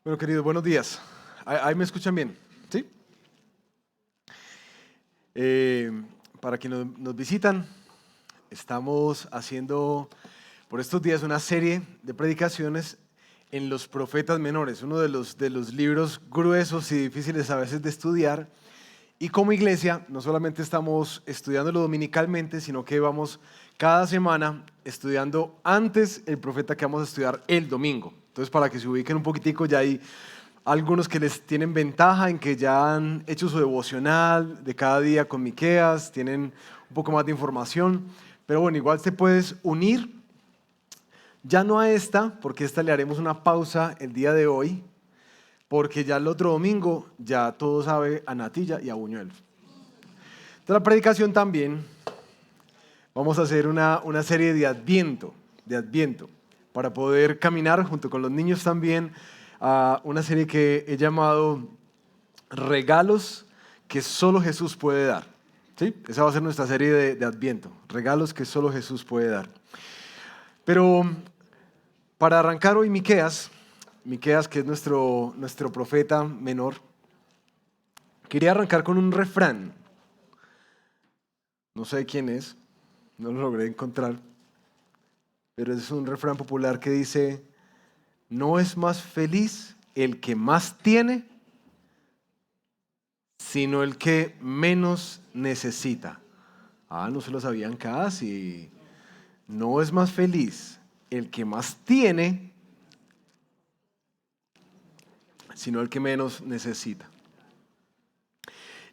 Bueno, queridos, buenos días. ¿Ahí me escuchan bien? ¿Sí? Para quienes nos visitan, estamos haciendo por estos días una serie de predicaciones en los profetas menores, uno de los libros gruesos y difíciles a veces de estudiar. Y como iglesia, no solamente estamos estudiándolo dominicalmente, sino que vamos cada semana estudiando antes el profeta que vamos a estudiar el domingo. Entonces, para que se ubiquen un poquitico, ya hay algunos que les tienen ventaja en que ya han hecho su devocional de cada día con Miqueas, tienen un poco más de información. Pero bueno, igual te puedes unir, ya no a esta, porque esta le haremos una pausa el día de hoy, porque ya el otro domingo ya todo sabe a natilla y a buñuelo. Entonces la predicación también, vamos a hacer una serie de Adviento, para poder caminar junto con los niños también, a una serie que he llamado Regalos que solo Jesús puede dar. ¿Sí? Esa va a ser nuestra serie de Adviento, regalos que solo Jesús puede dar. Pero para arrancar hoy Miqueas, que es nuestro profeta menor, quería arrancar con un refrán. No sé quién es, no lo logré encontrar, pero es un refrán popular que dice: no es más feliz el que más tiene, sino el que menos necesita. No se lo sabían casi. No es más feliz el que más tiene, sino el que menos necesita.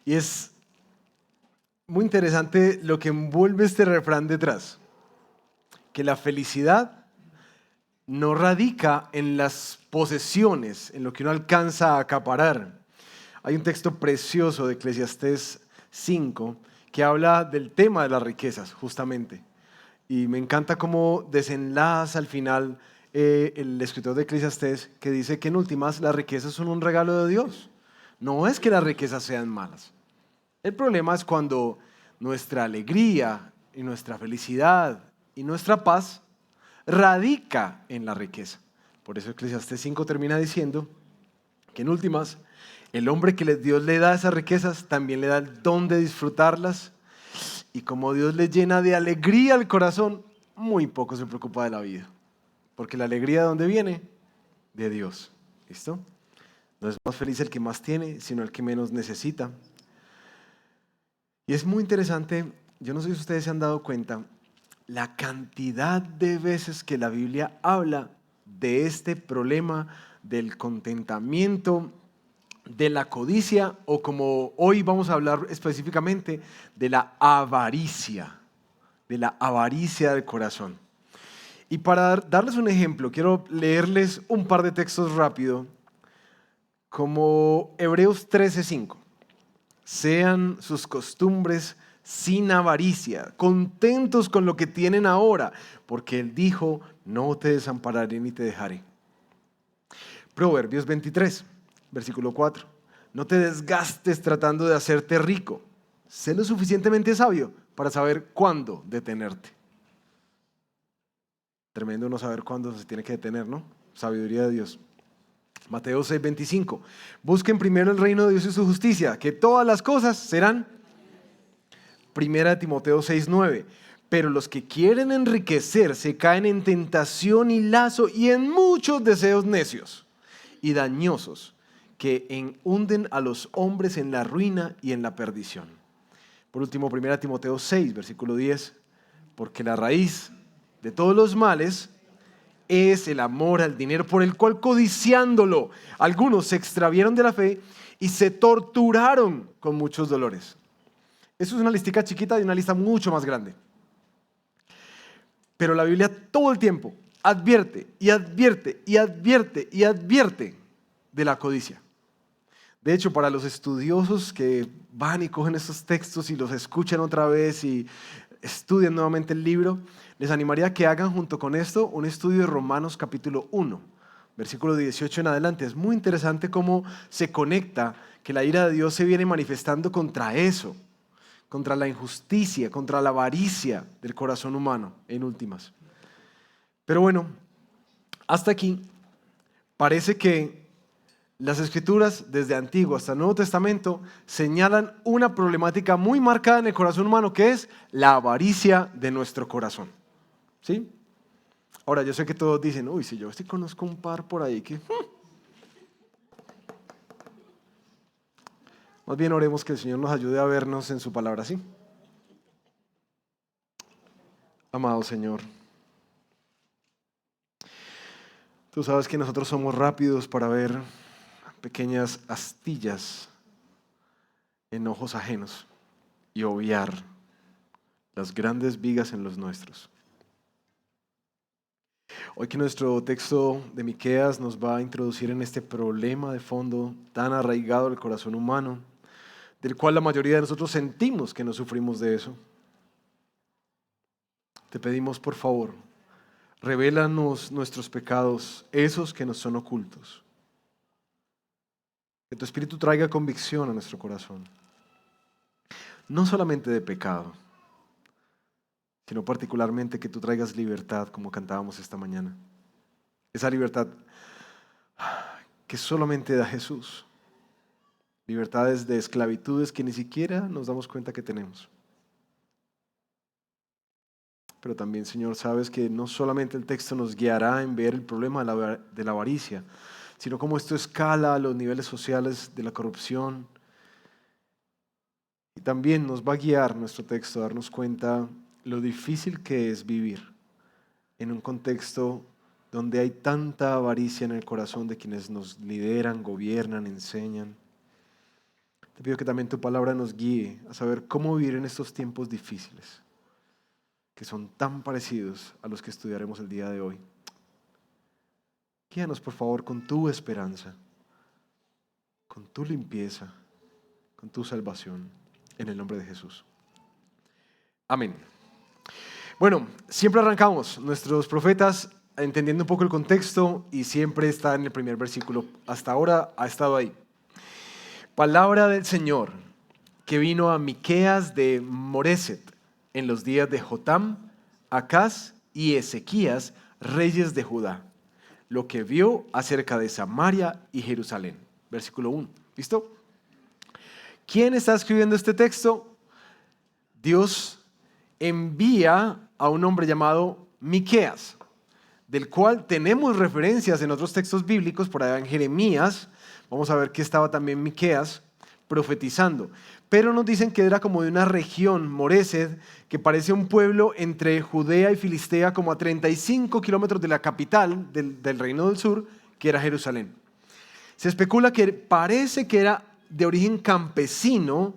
Y es muy interesante lo que envuelve este refrán detrás, que la felicidad no radica en las posesiones, en lo que uno alcanza a acaparar. Hay un texto precioso de Eclesiastés 5 que habla del tema de las riquezas, justamente. Y me encanta cómo desenlaza al final el escritor de Eclesiastés, que dice que en últimas las riquezas son un regalo de Dios. No es que las riquezas sean malas. El problema es cuando nuestra alegría y nuestra felicidad y nuestra paz radica en la riqueza. Por eso Eclesiastés 5 termina diciendo que en últimas el hombre que Dios le da esas riquezas también le da el don de disfrutarlas, y como Dios le llena de alegría el corazón, muy poco se preocupa de la vida, porque la alegría ¿de dónde viene? De Dios. ¿Listo? No es más feliz el que más tiene, sino el que menos necesita. Y es muy interesante, yo no sé si ustedes se han dado cuenta, la cantidad de veces que la Biblia habla de este problema del contentamiento, de la codicia, o como hoy vamos a hablar específicamente, de la avaricia del corazón. Y para darles un ejemplo, quiero leerles un par de textos rápido, como Hebreos 13:5. Sean sus costumbres sin avaricia, contentos con lo que tienen ahora, porque Él dijo: no te desampararé ni te dejaré. Proverbios 23, versículo 4. No te desgastes tratando de hacerte rico. Sé lo suficientemente sabio para saber cuándo detenerte. Tremendo no saber cuándo se tiene que detener, ¿no? Sabiduría de Dios. Mateo 6:25. Busquen primero el reino de Dios y su justicia, que todas las cosas serán. Primera de Timoteo 6:9. Pero los que quieren enriquecerse caen en tentación y lazo y en muchos deseos necios y dañosos que hunden a los hombres en la ruina y en la perdición. Por último, 1 Timoteo 6, versículo 10, porque la raíz de todos los males es el amor al dinero, por el cual, codiciándolo, algunos se extraviaron de la fe y se torturaron con muchos dolores. Eso es una listica chiquita de una lista mucho más grande. Pero la Biblia todo el tiempo advierte y advierte y advierte y advierte de la codicia. De hecho, para los estudiosos que van y cogen estos textos y los escuchan otra vez y estudian nuevamente el libro, les animaría a que hagan junto con esto un estudio de Romanos capítulo 1, versículo 18 en adelante. Es muy interesante cómo se conecta que la ira de Dios se viene manifestando contra eso, contra la injusticia, contra la avaricia del corazón humano, en últimas. Pero bueno, hasta aquí parece que las Escrituras, desde Antiguo hasta el Nuevo Testamento, señalan una problemática muy marcada en el corazón humano, que es la avaricia de nuestro corazón. ¿Sí? Ahora, yo sé que todos dicen, uy, si yo sí conozco un par por ahí que... Más bien oremos que el Señor nos ayude a vernos en su palabra, ¿sí? Amado Señor, tú sabes que nosotros somos rápidos para ver pequeñas astillas en ojos ajenos y obviar las grandes vigas en los nuestros. Hoy que nuestro texto de Miqueas nos va a introducir en este problema de fondo tan arraigado al corazón humano, del cual la mayoría de nosotros sentimos que no sufrimos de eso. Te pedimos, por favor, revélanos nuestros pecados, esos que nos son ocultos. Que tu Espíritu traiga convicción a nuestro corazón, no solamente de pecado, sino particularmente que tú traigas libertad, como cantábamos esta mañana. Esa libertad que solamente da Jesús. Libertades de esclavitudes que ni siquiera nos damos cuenta que tenemos. Pero también, Señor, sabes que no solamente el texto nos guiará en ver el problema de la avaricia, sino cómo esto escala a los niveles sociales de la corrupción. Y también nos va a guiar nuestro texto a darnos cuenta lo difícil que es vivir en un contexto donde hay tanta avaricia en el corazón de quienes nos lideran, gobiernan, enseñan. Te pido que también tu palabra nos guíe a saber cómo vivir en estos tiempos difíciles, que son tan parecidos a los que estudiaremos el día de hoy. Guíanos, por favor, con tu esperanza, con tu limpieza, con tu salvación, en el nombre de Jesús. Amén. Bueno, siempre arrancamos nuestros profetas entendiendo un poco el contexto y siempre está en el primer versículo. Hasta ahora ha estado ahí. Palabra del Señor que vino a Miqueas de Moreset en los días de Jotam, Acaz y Ezequías, reyes de Judá, lo que vio acerca de Samaria y Jerusalén. Versículo 1. ¿Listo? ¿Quién está escribiendo este texto? Dios envía a un hombre llamado Miqueas, del cual tenemos referencias en otros textos bíblicos, por allá en Jeremías. Vamos a ver que estaba también Miqueas profetizando. Pero nos dicen que era como de una región, Moreset, que parece un pueblo entre Judea y Filistea, como a 35 kilómetros de la capital del Reino del Sur, que era Jerusalén. Se especula que parece que era de origen campesino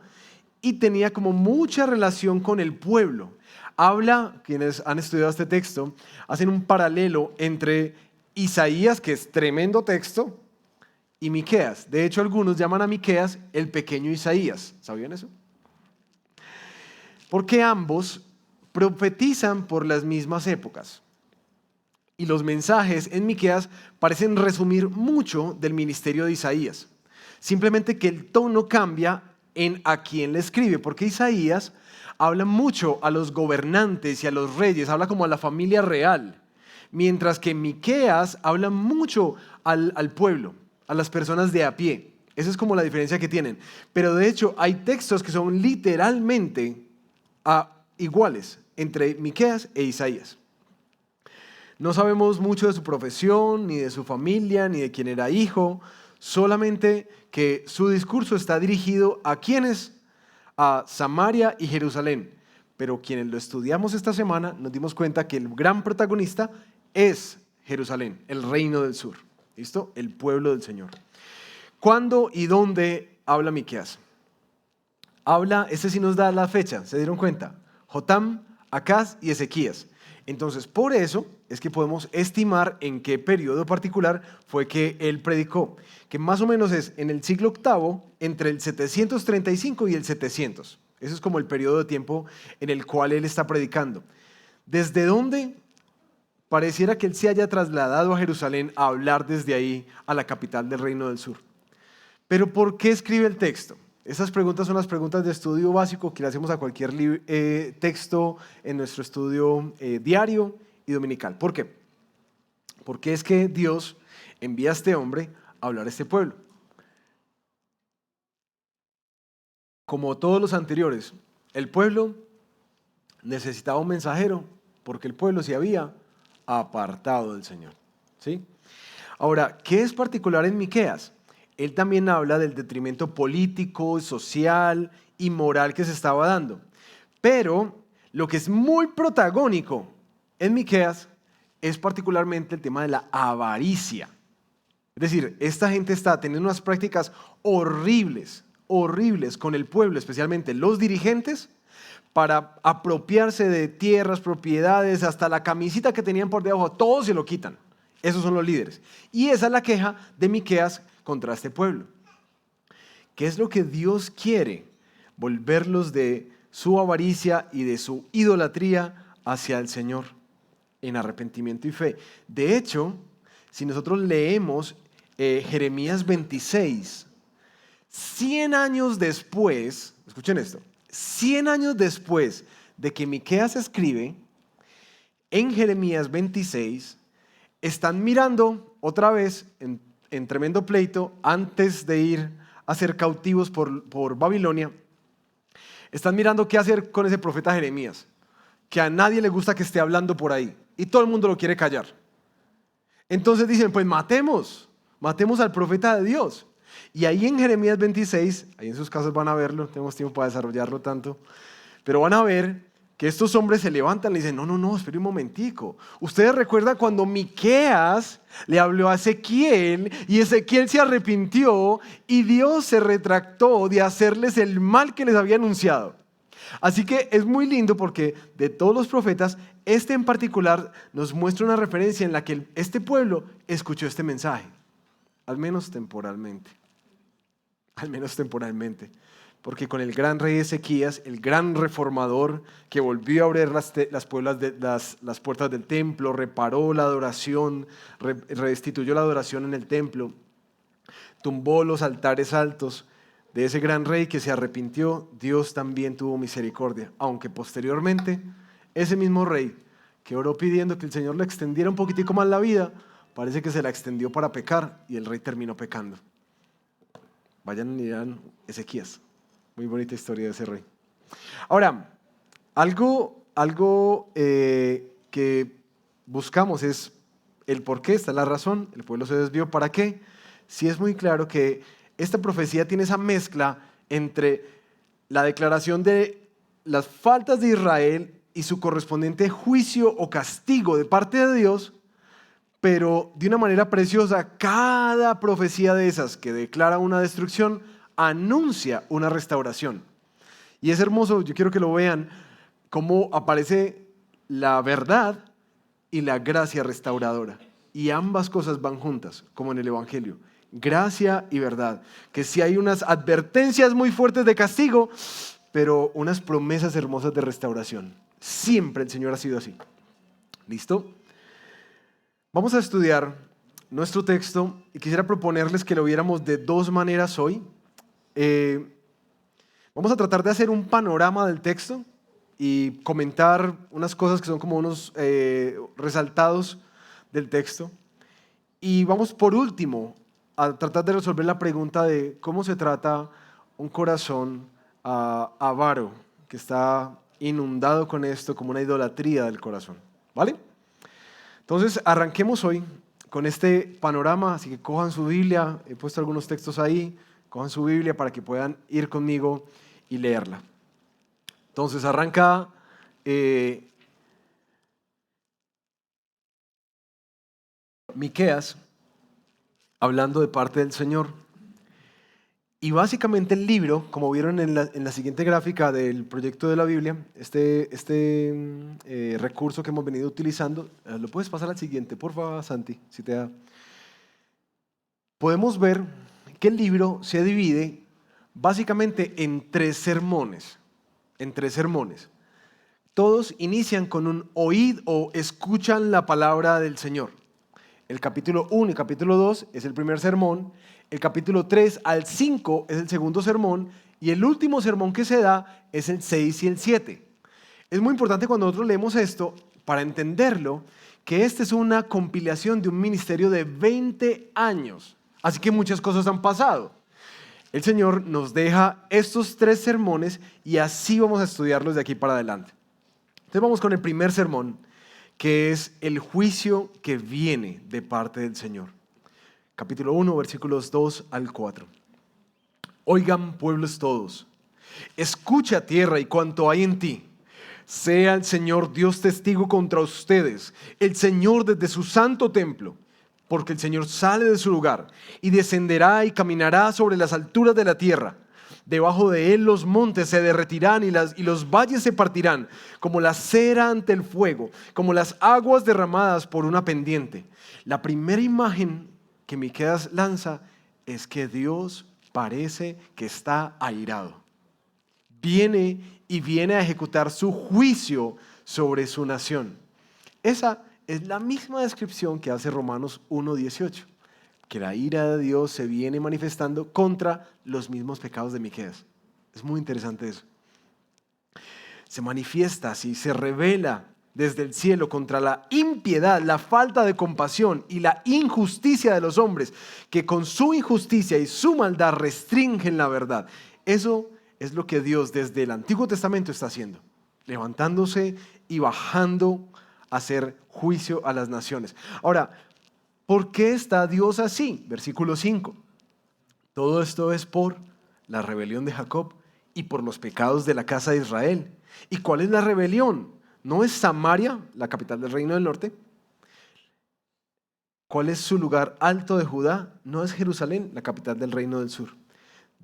y tenía como mucha relación con el pueblo. Habla, quienes han estudiado este texto, hacen un paralelo entre Isaías, que es tremendo texto, y Miqueas. De hecho, algunos llaman a Miqueas el pequeño Isaías. ¿Sabían eso? Porque ambos profetizan por las mismas épocas. Y los mensajes en Miqueas parecen resumir mucho del ministerio de Isaías. Simplemente que el tono cambia en a quién le escribe, porque Isaías habla mucho a los gobernantes y a los reyes, habla como a la familia real, mientras que Miqueas habla mucho al pueblo, a las personas de a pie. Esa es como la diferencia que tienen. Pero de hecho hay textos que son literalmente iguales entre Miqueas e Isaías. No sabemos mucho de su profesión, ni de su familia, ni de quién era hijo, solamente que su discurso está dirigido a quienes, a Samaria y Jerusalén. Pero quienes lo estudiamos esta semana nos dimos cuenta que el gran protagonista es Jerusalén, el reino del sur. ¿Listo? El pueblo del Señor. ¿Cuándo y dónde habla Miqueas? Habla, este sí nos da la fecha, ¿se dieron cuenta? Jotam, Acaz y Ezequías. Entonces, por eso es que podemos estimar en qué periodo particular fue que él predicó, que más o menos es en el siglo VIII, entre el 735 y el 700. Ese es como el periodo de tiempo en el cual él está predicando. ¿Desde dónde? Pareciera que él se haya trasladado a Jerusalén a hablar desde ahí a la capital del Reino del Sur. Pero ¿por qué escribe el texto? Estas preguntas son las preguntas de estudio básico que le hacemos a cualquier texto en nuestro estudio diario y dominical. ¿Por qué? Porque es que Dios envía a este hombre a hablar a este pueblo. Como todos los anteriores, el pueblo necesitaba un mensajero porque el pueblo se había apartado del Señor. ¿Sí? Ahora, ¿qué es particular en Miqueas? Él también habla del detrimento político, social y moral que se estaba dando. Pero lo que es muy protagónico en Miqueas es particularmente el tema de la avaricia. Es decir, esta gente está teniendo unas prácticas horribles con el pueblo, especialmente los dirigentes, para apropiarse de tierras, propiedades, hasta la camisita que tenían por debajo, todo se lo quitan. Esos son los líderes. Y esa es la queja de Miqueas contra este pueblo. ¿Qué es lo que Dios quiere? Volverlos de su avaricia y de su idolatría hacia el Señor en arrepentimiento y fe. De hecho, si nosotros leemos Jeremías 26, 100 años después, escuchen esto, 100 años después de que Miqueas escribe, en Jeremías 26, están mirando otra vez en tremendo pleito antes de ir a ser cautivos por Babilonia. Están mirando qué hacer con ese profeta Jeremías, que a nadie le gusta que esté hablando por ahí y todo el mundo lo quiere callar. Entonces dicen, pues matemos al profeta de Dios. Y ahí en Jeremías 26, ahí en sus casas van a verlo, no tenemos tiempo para desarrollarlo tanto, pero van a ver que estos hombres se levantan y le dicen, no, espere un momentico. Ustedes recuerdan cuando Miqueas le habló a Ezequiel y Ezequiel se arrepintió y Dios se retractó de hacerles el mal que les había anunciado. Así que es muy lindo porque de todos los profetas, este en particular nos muestra una referencia en la que este pueblo escuchó este mensaje, al menos temporalmente. Porque con el gran rey Ezequías, el gran reformador que volvió a abrir las puertas del templo, reparó la adoración, restituyó la adoración en el templo, tumbó los altares altos de ese gran rey que se arrepintió, Dios también tuvo misericordia, aunque posteriormente ese mismo rey que oró pidiendo que el Señor le extendiera un poquitico más la vida, parece que se la extendió para pecar y el rey terminó pecando. Vayan y dirán Ezequías. Muy bonita historia de ese rey. Ahora, algo que buscamos es el por qué, está la razón, el pueblo se desvió, ¿para qué? Sí es muy claro que esta profecía tiene esa mezcla entre la declaración de las faltas de Israel y su correspondiente juicio o castigo de parte de Dios, pero de una manera preciosa, cada profecía de esas que declara una destrucción anuncia una restauración. Y es hermoso, yo quiero que lo vean, cómo aparece la verdad y la gracia restauradora. Y ambas cosas van juntas, como en el Evangelio. Gracia y verdad. Que sí hay unas advertencias muy fuertes de castigo, pero unas promesas hermosas de restauración. Siempre el Señor ha sido así. ¿Listo? Vamos a estudiar nuestro texto y quisiera proponerles que lo viéramos de dos maneras hoy. Vamos a tratar de hacer un panorama del texto y comentar unas cosas que son como unos resaltados del texto. Y vamos por último a tratar de resolver la pregunta de cómo se trata un corazón avaro que está inundado con esto como una idolatría del corazón. ¿Vale? Entonces, arranquemos hoy con este panorama, así que cojan su Biblia, he puesto algunos textos ahí, cojan su Biblia para que puedan ir conmigo y leerla. Entonces, arranca Miqueas hablando de parte del Señor. Y básicamente el libro, como vieron en la siguiente gráfica del proyecto de la Biblia, este recurso que hemos venido utilizando, lo puedes pasar al siguiente, por favor, Santi, si te da. Podemos ver que el libro se divide básicamente en tres sermones. Todos inician con un oíd o escuchan la palabra del Señor. El capítulo 1 y capítulo 2 es el primer sermón. El capítulo 3 al 5 es el segundo sermón y el último sermón que se da es el 6 y el 7. Es muy importante cuando nosotros leemos esto, para entenderlo, que esta es una compilación de un ministerio de 20 años. Así que muchas cosas han pasado. El Señor nos deja estos 3 sermones y así vamos a estudiarlos de aquí para adelante. Entonces vamos con el primer sermón, que es el juicio que viene de parte del Señor. Capítulo 1, versículos 2 al 4. Oigan, pueblos todos, escucha tierra y cuanto hay en ti. Sea el Señor Dios testigo contra ustedes, el Señor desde su santo templo, porque el Señor sale de su lugar y descenderá y caminará sobre las alturas de la tierra. Debajo de él los montes se derretirán y los valles se partirán, como la cera ante el fuego, como las aguas derramadas por una pendiente. La primera imagen que Miqueas lanza es que Dios parece que está airado. Viene a ejecutar su juicio sobre su nación. Esa es la misma descripción que hace Romanos 1:18, que la ira de Dios se viene manifestando contra los mismos pecados de Miqueas. Es muy interesante eso. Se manifiesta así, se revela desde el cielo contra la impiedad, la falta de compasión y la injusticia de los hombres, que con su injusticia y su maldad restringen la verdad. Eso es lo que Dios desde el Antiguo Testamento está haciendo, levantándose y bajando a hacer juicio a las naciones. Ahora, ¿por qué está Dios así? Versículo 5. Todo esto es por la rebelión de Jacob y por los pecados de la casa de Israel. ¿Y cuál es la rebelión? ¿No es Samaria, la capital del reino del norte? ¿Cuál es su lugar alto de Judá? ¿No es Jerusalén, la capital del reino del sur?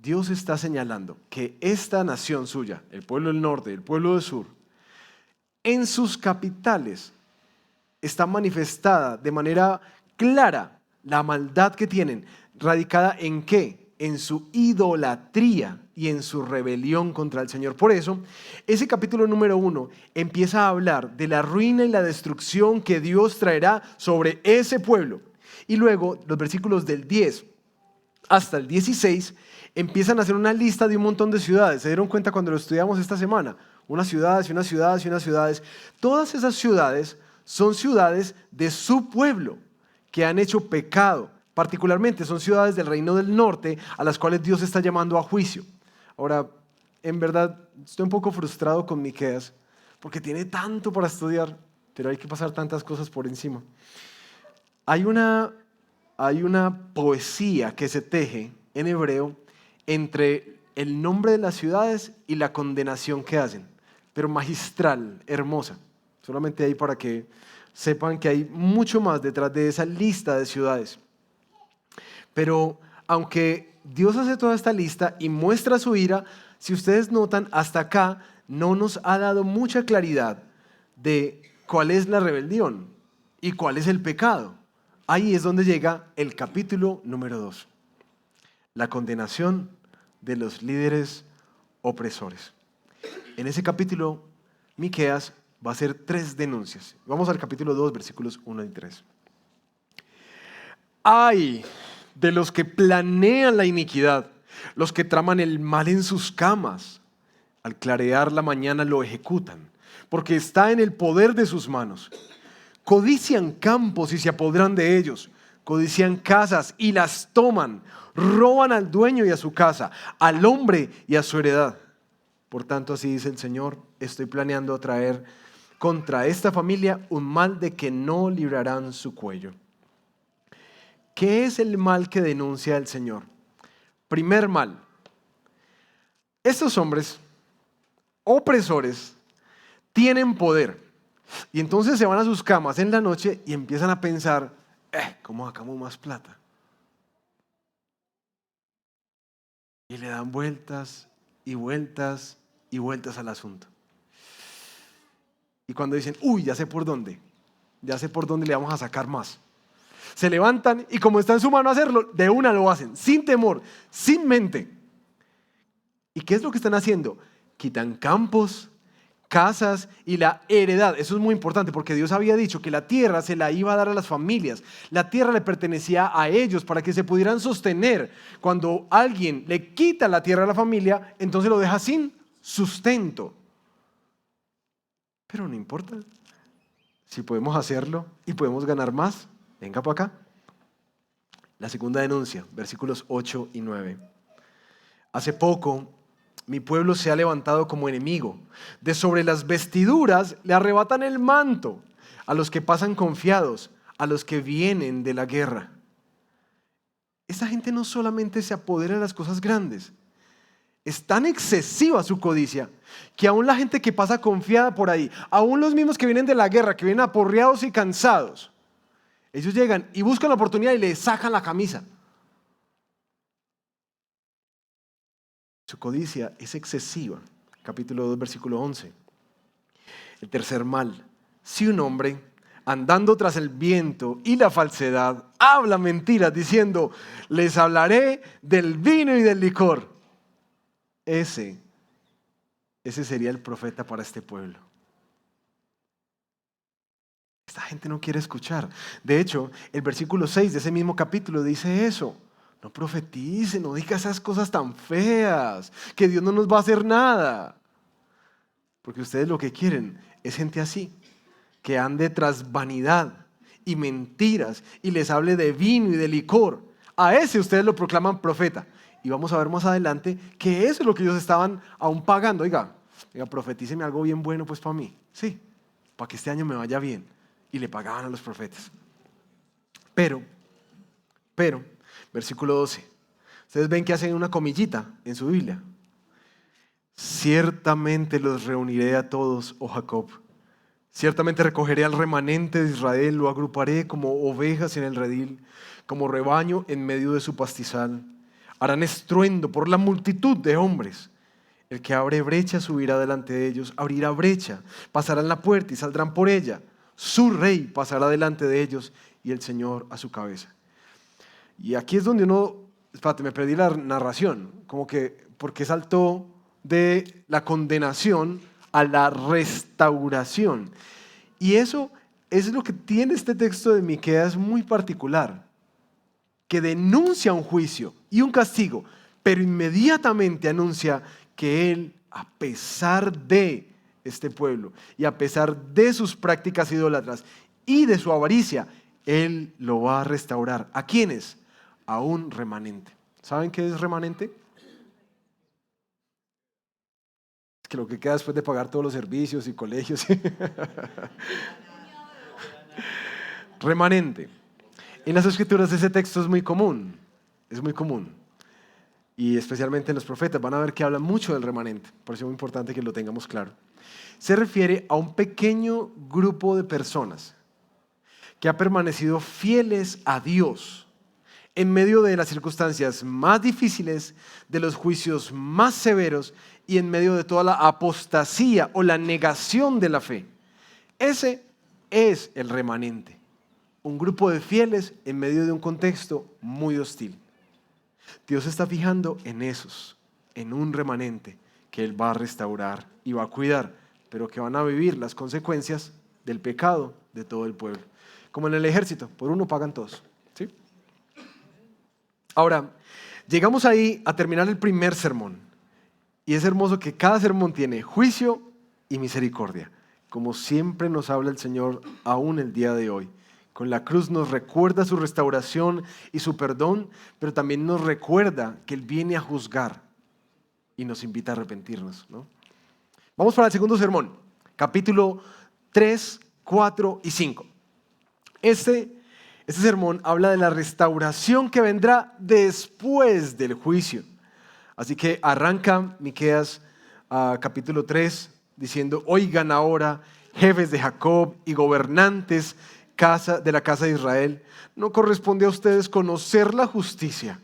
Dios está señalando que esta nación suya, el pueblo del norte y el pueblo del sur, en sus capitales está manifestada de manera clara la maldad que tienen, radicada en ¿qué? En su idolatría y en su rebelión contra el Señor. Por eso, ese capítulo número 1 empieza a hablar de la ruina y la destrucción que Dios traerá sobre ese pueblo. Y luego, los versículos del 10 hasta el 16 empiezan a hacer una lista de un montón de ciudades. ¿Se dieron cuenta cuando lo estudiamos esta semana? Unas ciudades y unas ciudades y unas ciudades. Todas esas ciudades son ciudades de su pueblo que han hecho pecado. Particularmente son ciudades del reino del norte a las cuales Dios está llamando a juicio. Ahora, en verdad, estoy un poco frustrado con Miqueas porque tiene tanto para estudiar, pero hay que pasar tantas cosas por encima. Hay una poesía que se teje en hebreo entre el nombre de las ciudades y la condenación que hacen, pero magistral, hermosa. Solamente ahí para que sepan que hay mucho más detrás de esa lista de ciudades. Pero aunque Dios hace toda esta lista y muestra su ira, si ustedes notan, hasta acá no nos ha dado mucha claridad de cuál es la rebelión y cuál es el pecado. Ahí es donde llega el capítulo número 2, la condenación de los líderes opresores. En ese capítulo, Miqueas va a hacer 3 denuncias. Vamos al capítulo 2, versículos 1 y 3. ¡Ay de los que planean la iniquidad, los que traman el mal en sus camas! Al clarear la mañana lo ejecutan, porque está en el poder de sus manos. Codician campos y se apoderan de ellos, codician casas y las toman, roban al dueño y a su casa, al hombre y a su heredad. Por tanto, así dice el Señor, estoy planeando traer contra esta familia un mal de que no librarán su cuello. ¿Qué es el mal que denuncia el Señor? Primer mal. Estos hombres opresores tienen poder y entonces se van a sus camas en la noche y empiezan a pensar, ¿cómo sacamos más plata? Y le dan vueltas y vueltas y vueltas al asunto. Y cuando dicen, ya sé por dónde le vamos a sacar más. Se levantan y como está en su mano hacerlo, de una lo hacen, sin temor, sin mente. ¿Y qué es lo que están haciendo? Quitan campos, casas y la heredad. Eso es muy importante porque Dios había dicho que la tierra se la iba a dar a las familias. La tierra le pertenecía a ellos para que se pudieran sostener. Cuando alguien le quita la tierra a la familia, entonces lo deja sin sustento. Pero no importa. Si podemos hacerlo y podemos ganar más, venga para acá. La segunda denuncia, versículos 8 y 9. Hace poco, mi pueblo se ha levantado como enemigo. De sobre las vestiduras le arrebatan el manto a los que pasan confiados, a los que vienen de la guerra. Esta gente no solamente se apodera de las cosas grandes, es tan excesiva su codicia que aún la gente que pasa confiada por ahí, aún los mismos que vienen de la guerra, que vienen aporreados y cansados, ellos llegan y buscan la oportunidad y le sacan la camisa. Su codicia es excesiva. Capítulo 2, versículo 11. El tercer mal: si un hombre, andando tras el viento y la falsedad, habla mentiras diciendo, les hablaré del vino y del licor. Ese sería el profeta para este pueblo. Esta gente no quiere escuchar. De hecho, el versículo 6 de ese mismo capítulo dice eso. No profetice, no diga esas cosas tan feas, que Dios no nos va a hacer nada. Porque ustedes lo que quieren es gente así, que ande tras vanidad y mentiras y les hable de vino y de licor. A ese ustedes lo proclaman profeta. Y vamos a ver más adelante que eso es lo que ellos estaban aún pagando. Oiga, profetíceme algo bien bueno pues para mí. Sí, para que este año me vaya bien. Y le pagaban a los profetas. Pero, versículo 12. Ustedes ven que hacen una comillita en su Biblia. Ciertamente los reuniré a todos, oh Jacob. Ciertamente recogeré al remanente de Israel, lo agruparé como ovejas en el redil, como rebaño en medio de su pastizal. Harán estruendo por la multitud de hombres. El que abre brecha subirá delante de ellos, abrirá brecha, pasarán la puerta y saldrán por ella. Su rey pasará delante de ellos y el Señor a su cabeza. Y aquí es donde espérate, me perdí la narración, como que, ¿por qué saltó de la condenación a la restauración? Y eso es lo que tiene este texto de Miqueas muy particular, que denuncia un juicio y un castigo, pero inmediatamente anuncia que Él, a pesar de este pueblo y a pesar de sus prácticas idólatras y de su avaricia, Él lo va a restaurar. ¿A quiénes? A un remanente. ¿Saben qué es remanente? Es que lo que queda después de pagar todos los servicios y colegios. Remanente. En las escrituras ese texto es muy común. Es muy común. Y especialmente en los profetas van a ver que hablan mucho del remanente. Por eso es muy importante que lo tengamos claro. Se refiere a un pequeño grupo de personas que ha permanecido fieles a Dios en medio de las circunstancias más difíciles, de los juicios más severos y en medio de toda la apostasía o la negación de la fe. Ese es el remanente. Un grupo de fieles en medio de un contexto muy hostil. Dios está fijando en esos, en un remanente que Él va a restaurar y va a cuidar, pero que van a vivir las consecuencias del pecado de todo el pueblo. Como en el ejército, por uno pagan todos. ¿Sí? Ahora, llegamos ahí a terminar el primer sermón. Y es hermoso que cada sermón tiene juicio y misericordia, como siempre nos habla el Señor aún el día de hoy. Con la cruz nos recuerda su restauración y su perdón, pero también nos recuerda que Él viene a juzgar y nos invita a arrepentirnos, ¿no? Vamos para el segundo sermón, capítulo 3, 4 y 5. Este sermón habla de la restauración que vendrá después del juicio. Así que arranca Miqueas capítulo 3 diciendo: oigan ahora, jefes de Jacob y gobernantes de la casa de Israel, no corresponde a ustedes conocer la justicia.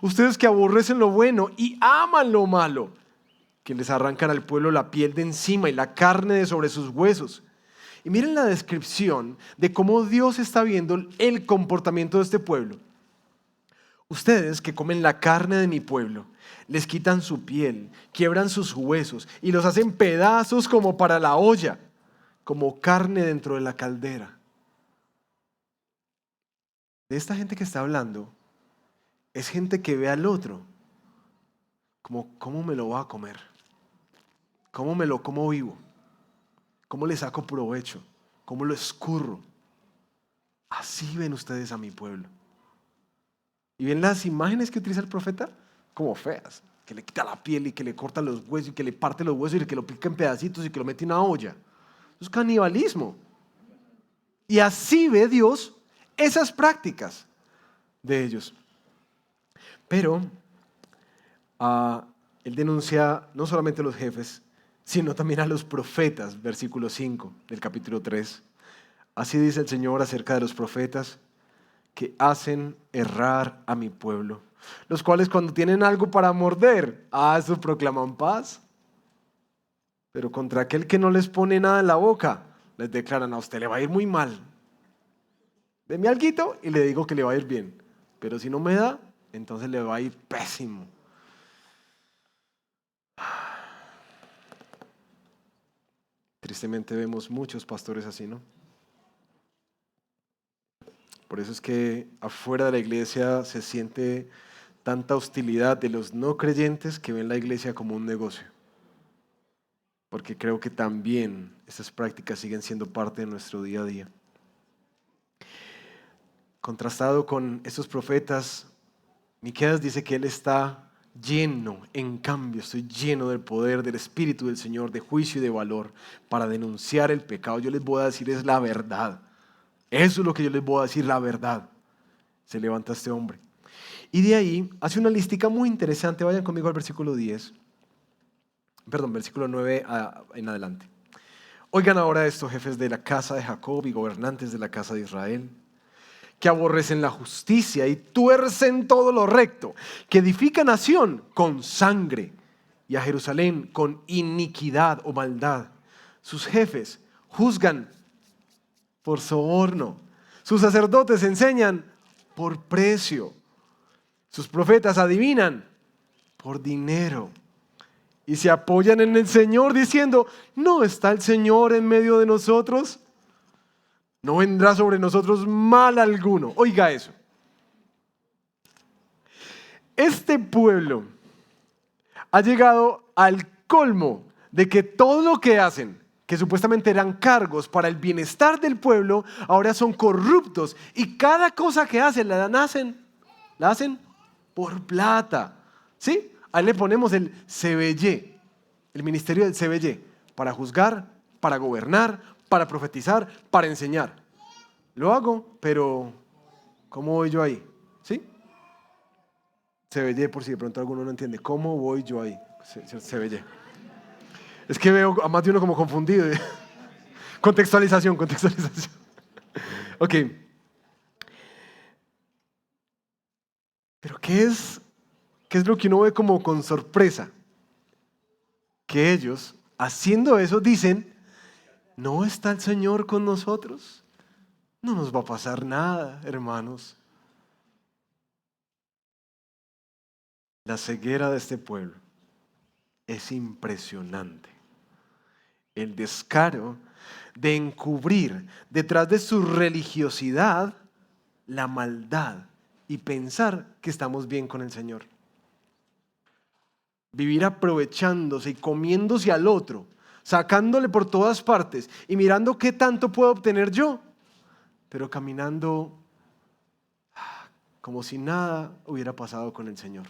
Ustedes que aborrecen lo bueno y aman lo malo, que les arrancan al pueblo la piel de encima y la carne de sobre sus huesos. Y miren la descripción de cómo Dios está viendo el comportamiento de este pueblo. Ustedes que comen la carne de mi pueblo, les quitan su piel, quiebran sus huesos y los hacen pedazos como para la olla, como carne dentro de la caldera. De esta gente que está hablando, es gente que ve al otro como, ¿cómo me lo voy a comer? ¿Cómo me lo como vivo? ¿Cómo le saco provecho? ¿Cómo lo escurro? Así ven ustedes a mi pueblo. ¿Y ven las imágenes que utiliza el profeta? Como feas. que le quita la piel y que le corta los huesos y que le parte los huesos y que lo pica en pedacitos y que lo mete en una olla. Eso es canibalismo. Y así ve Dios esas prácticas de ellos. Pero él denuncia no solamente a los jefes, sino también a los profetas, versículo 5 del capítulo 3. Así dice el Señor acerca de los profetas que hacen errar a mi pueblo, los cuales cuando tienen algo para morder, eso proclaman paz. Pero contra aquel que no les pone nada en la boca, les declaran: a usted le va a ir muy mal. Deme alguito y le digo que le va a ir bien. Pero si no me da, entonces le va a ir pésimo. Tristemente vemos muchos pastores así, ¿no? Por eso es que afuera de la iglesia se siente tanta hostilidad de los no creyentes que ven la iglesia como un negocio. Porque creo que también estas prácticas siguen siendo parte de nuestro día a día. Contrastado con estos profetas, Miqueas dice que él está lleno, en cambio, estoy lleno del poder, del Espíritu del Señor, de juicio y de valor para denunciar el pecado. Yo les voy a decir es la verdad. Eso es lo que yo les voy a decir, la verdad. Se levanta este hombre. Y de ahí hace una listica muy interesante. Vayan conmigo al versículo 9 en adelante. Oigan ahora esto, jefes de la casa de Jacob y gobernantes de la casa de Israel, que aborrecen la justicia y tuercen todo lo recto, que edifican a Sión con sangre y a Jerusalén con iniquidad o maldad. Sus jefes juzgan por soborno, sus sacerdotes enseñan por precio, sus profetas adivinan por dinero y se apoyan en el Señor diciendo: ¿no está el Señor en medio de nosotros? No vendrá sobre nosotros mal alguno. Oiga eso. Este pueblo ha llegado al colmo de que todo lo que hacen, que supuestamente eran cargos para el bienestar del pueblo, ahora son corruptos y cada cosa que hacen la hacen por plata. ¿Sí? Ahí le ponemos el CBY, el ministerio del CBY, para juzgar, para gobernar, para profetizar, para enseñar. Lo hago, pero ¿cómo voy yo ahí? ¿Sí? CBY, por si de pronto alguno no entiende. ¿Cómo voy yo ahí? CBY. Es que veo a más de uno como confundido. Contextualización. Ok. Pero ¿qué es lo que uno ve como con sorpresa? Que ellos, haciendo eso, dicen: ¿no está el Señor con nosotros? No nos va a pasar nada, hermanos. La ceguera de este pueblo es impresionante. El descaro de encubrir detrás de su religiosidad la maldad y pensar que estamos bien con el Señor. Vivir aprovechándose y comiéndose al otro, sacándole por todas partes y mirando qué tanto puedo obtener yo, pero caminando como si nada hubiera pasado con el Señor.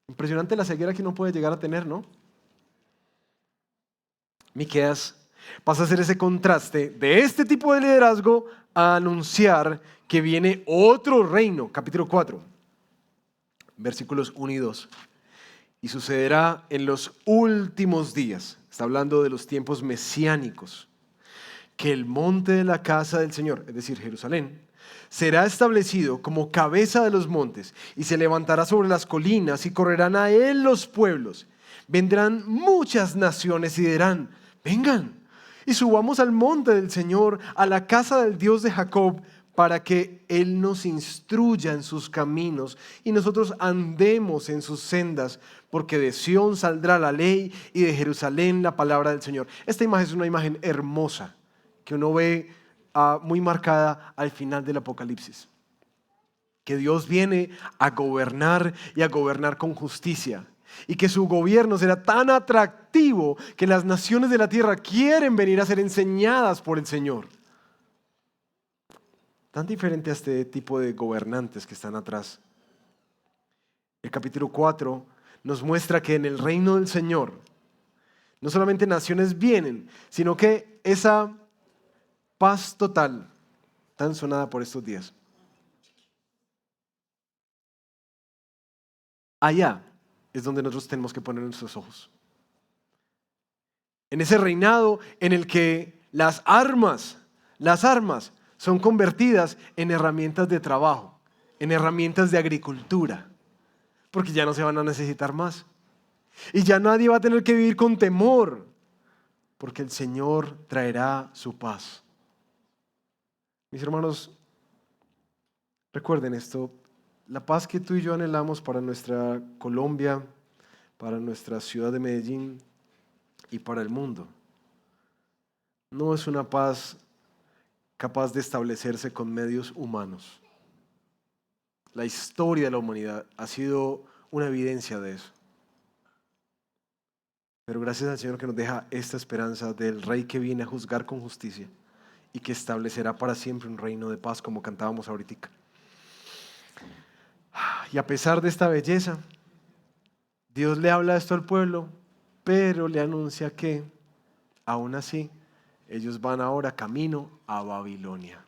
Impresionante la ceguera que uno puede llegar a tener, ¿no? Miqueas pasa a hacer ese contraste de este tipo de liderazgo a anunciar que viene otro reino. Capítulo 4, versículos 1 y 2. Y sucederá en los últimos días, está hablando de los tiempos mesiánicos, que el monte de la casa del Señor, es decir, Jerusalén, será establecido como cabeza de los montes y se levantará sobre las colinas y correrán a él los pueblos. Vendrán muchas naciones y dirán: vengan y subamos al monte del Señor, a la casa del Dios de Jacob, para que Él nos instruya en sus caminos y nosotros andemos en sus sendas, porque de Sión saldrá la ley y de Jerusalén la palabra del Señor. Esta imagen es una imagen hermosa que uno ve muy marcada al final del Apocalipsis. Que Dios viene a gobernar y a gobernar con justicia. Y que su gobierno será tan atractivo que las naciones de la tierra quieren venir a ser enseñadas por el Señor. Tan diferente a este tipo de gobernantes que están atrás. El capítulo 4 nos muestra que en el reino del Señor no solamente naciones vienen, sino que esa paz total, tan sonada por estos días, allá es donde nosotros tenemos que poner nuestros ojos. En ese reinado en el que las armas son convertidas en herramientas de trabajo, en herramientas de agricultura, porque ya no se van a necesitar más. Y ya nadie va a tener que vivir con temor, porque el Señor traerá su paz. Mis hermanos, recuerden esto, la paz que tú y yo anhelamos para nuestra Colombia, para nuestra ciudad de Medellín y para el mundo, no es una paz capaz de establecerse con medios humanos. La historia de la humanidad ha sido una evidencia de eso. Pero gracias al Señor que nos deja esta esperanza del Rey que viene a juzgar con justicia y que establecerá para siempre un reino de paz, como cantábamos ahorita. Y a pesar de esta belleza, Dios le habla esto al pueblo, pero le anuncia que, aún así, ellos van ahora camino a Babilonia.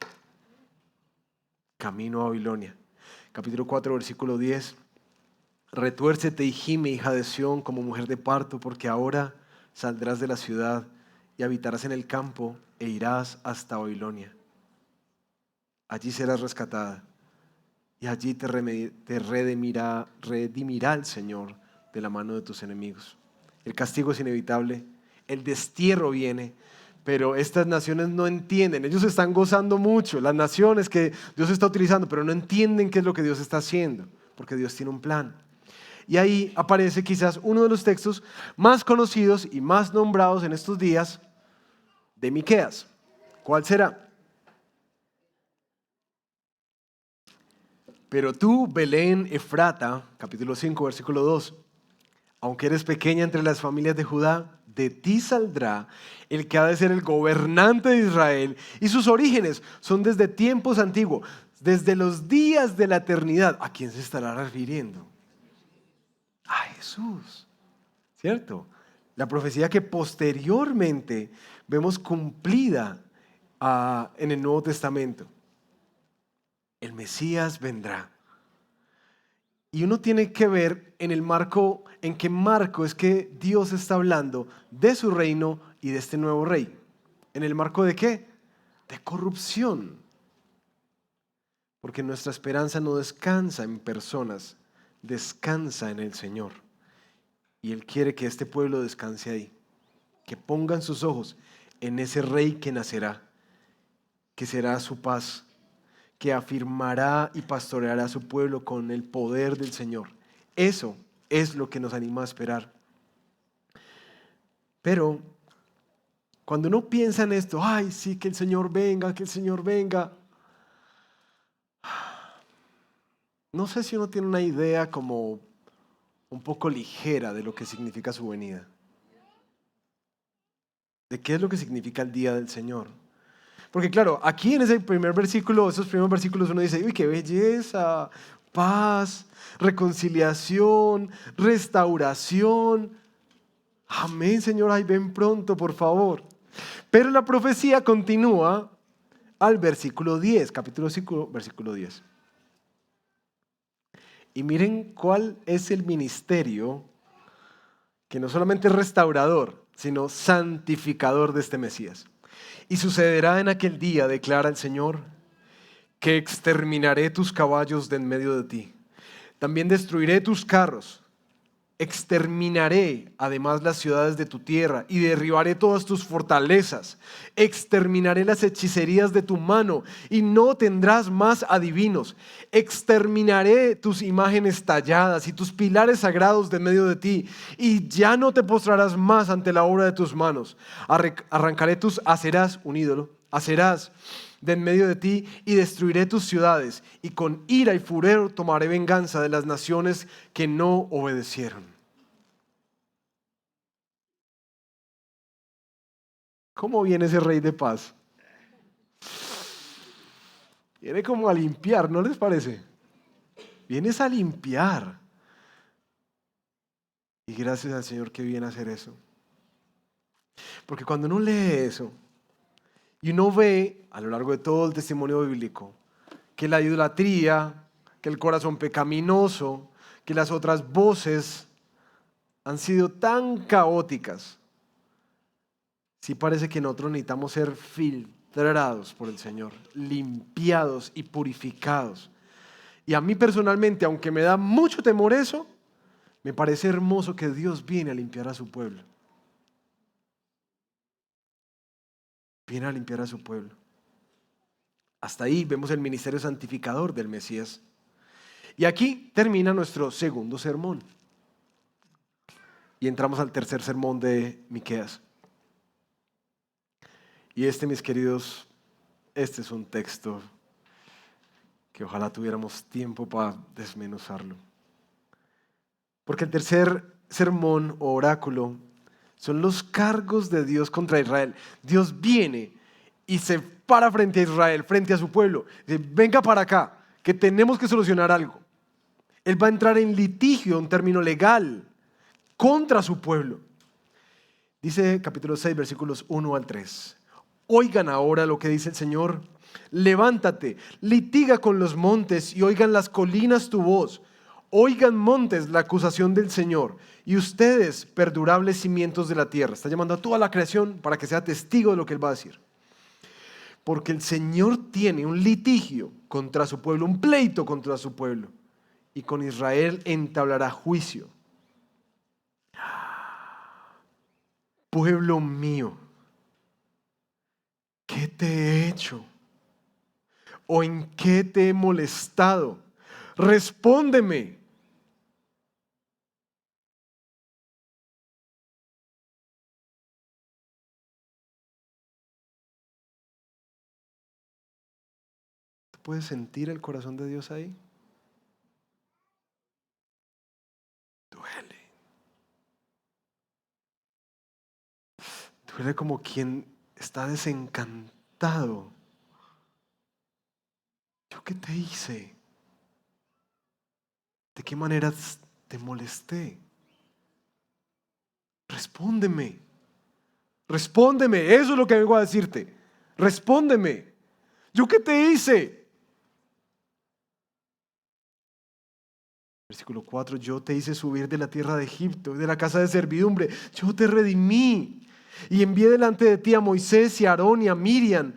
Camino a Babilonia. Capítulo 4, versículo 10. Retuércete y gime, hija de Sión, como mujer de parto, porque ahora saldrás de la ciudad y habitarás en el campo e irás hasta Babilonia. Allí serás rescatada y allí te redimirá el Señor de la mano de tus enemigos. El castigo es inevitable, el destierro viene, pero estas naciones no entienden. Ellos están gozando mucho, las naciones que Dios está utilizando, pero no entienden qué es lo que Dios está haciendo, porque Dios tiene un plan. Y ahí aparece quizás uno de los textos más conocidos y más nombrados en estos días de Miqueas. ¿Cuál será? Pero tú, Belén Efrata, capítulo 5, versículo 2, aunque eres pequeña entre las familias de Judá, de ti saldrá el que ha de ser el gobernante de Israel, y sus orígenes son desde tiempos antiguos, desde los días de la eternidad. ¿A quién se estará refiriendo? A Jesús, ¿cierto? La profecía que posteriormente vemos cumplida en el Nuevo Testamento. El Mesías vendrá. Y uno tiene que ver en el marco, en qué marco es que Dios está hablando de su reino y de este nuevo rey. ¿En el marco de qué? De corrupción. Porque nuestra esperanza no descansa en personas, descansa en el Señor. Y Él quiere que este pueblo descanse ahí, que pongan sus ojos en ese rey que nacerá, que será su paz, que afirmará y pastoreará a su pueblo con el poder del Señor. Eso es lo que nos anima a esperar. Pero cuando uno piensa en esto, ay, sí, que el Señor venga, que el Señor venga, no sé si uno tiene una idea como un poco ligera de lo que significa su venida. ¿De qué es lo que significa el día del Señor? Porque claro, aquí en ese primer versículo, esos primeros versículos uno dice, uy, qué belleza, paz, reconciliación, restauración. Amén, Señor, ay, ven pronto, por favor. Pero la profecía continúa al versículo 10, capítulo 5, versículo 10. Y miren cuál es el ministerio que no solamente es restaurador, sino santificador de este Mesías. Y sucederá en aquel día, declara el Señor, que exterminaré tus caballos de en medio de ti. También destruiré tus carros. Exterminaré además las ciudades de tu tierra y derribaré todas tus fortalezas. Exterminaré las hechicerías de tu mano y no tendrás más adivinos. Exterminaré tus imágenes talladas y tus pilares sagrados de en medio de ti, y ya no te postrarás más ante la obra de tus manos. Arrancaré tus aserás, un ídolo, aserás de en medio de ti, y destruiré tus ciudades, y con ira y furor tomaré venganza de las naciones que no obedecieron. ¿Cómo viene ese rey de paz? Viene como a limpiar, ¿no les parece? Vienes a limpiar. Y gracias al Señor que viene a hacer eso. Porque cuando uno lee eso y uno ve a lo largo de todo el testimonio bíblico que la idolatría, que el corazón pecaminoso, que las otras voces han sido tan caóticas, sí parece que nosotros necesitamos ser filtrados por el Señor, limpiados y purificados. Y a mí personalmente, aunque me da mucho temor eso, me parece hermoso que Dios viene a limpiar a su pueblo. Viene a limpiar a su pueblo. Hasta ahí vemos el ministerio santificador del Mesías. Y aquí termina nuestro segundo sermón. Y entramos al tercer sermón de Miqueas. Y mis queridos, este es un texto que ojalá tuviéramos tiempo para desmenuzarlo. Porque el tercer sermón o oráculo son los cargos de Dios contra Israel. Dios viene y se para frente a Israel, frente a su pueblo. Dice, venga para acá, que tenemos que solucionar algo. Él va a entrar en litigio, un término legal, contra su pueblo. Dice capítulo 6, versículos 1 al 3. Oigan ahora lo que dice el Señor. Levántate, litiga con los montes y oigan las colinas tu voz. Oigan montes la acusación del Señor y ustedes perdurables cimientos de la tierra. Está llamando a toda la creación para que sea testigo de lo que Él va a decir. Porque el Señor tiene un litigio contra su pueblo, un pleito contra su pueblo. Y con Israel entablará juicio. Pueblo mío, ¿qué te he hecho? ¿O en qué te he molestado? Respóndeme. ¿Puedes sentir el corazón de Dios ahí? Duele. Duele como quien está desencantado. ¿Yo qué te hice? ¿De qué manera te molesté? Respóndeme. Respóndeme. Eso es lo que vengo a decirte. Respóndeme. ¿Yo qué te hice? Versículo 4, yo te hice subir de la tierra de Egipto, de la casa de servidumbre. Yo te redimí y envié delante de ti a Moisés y a Aarón y a Miriam.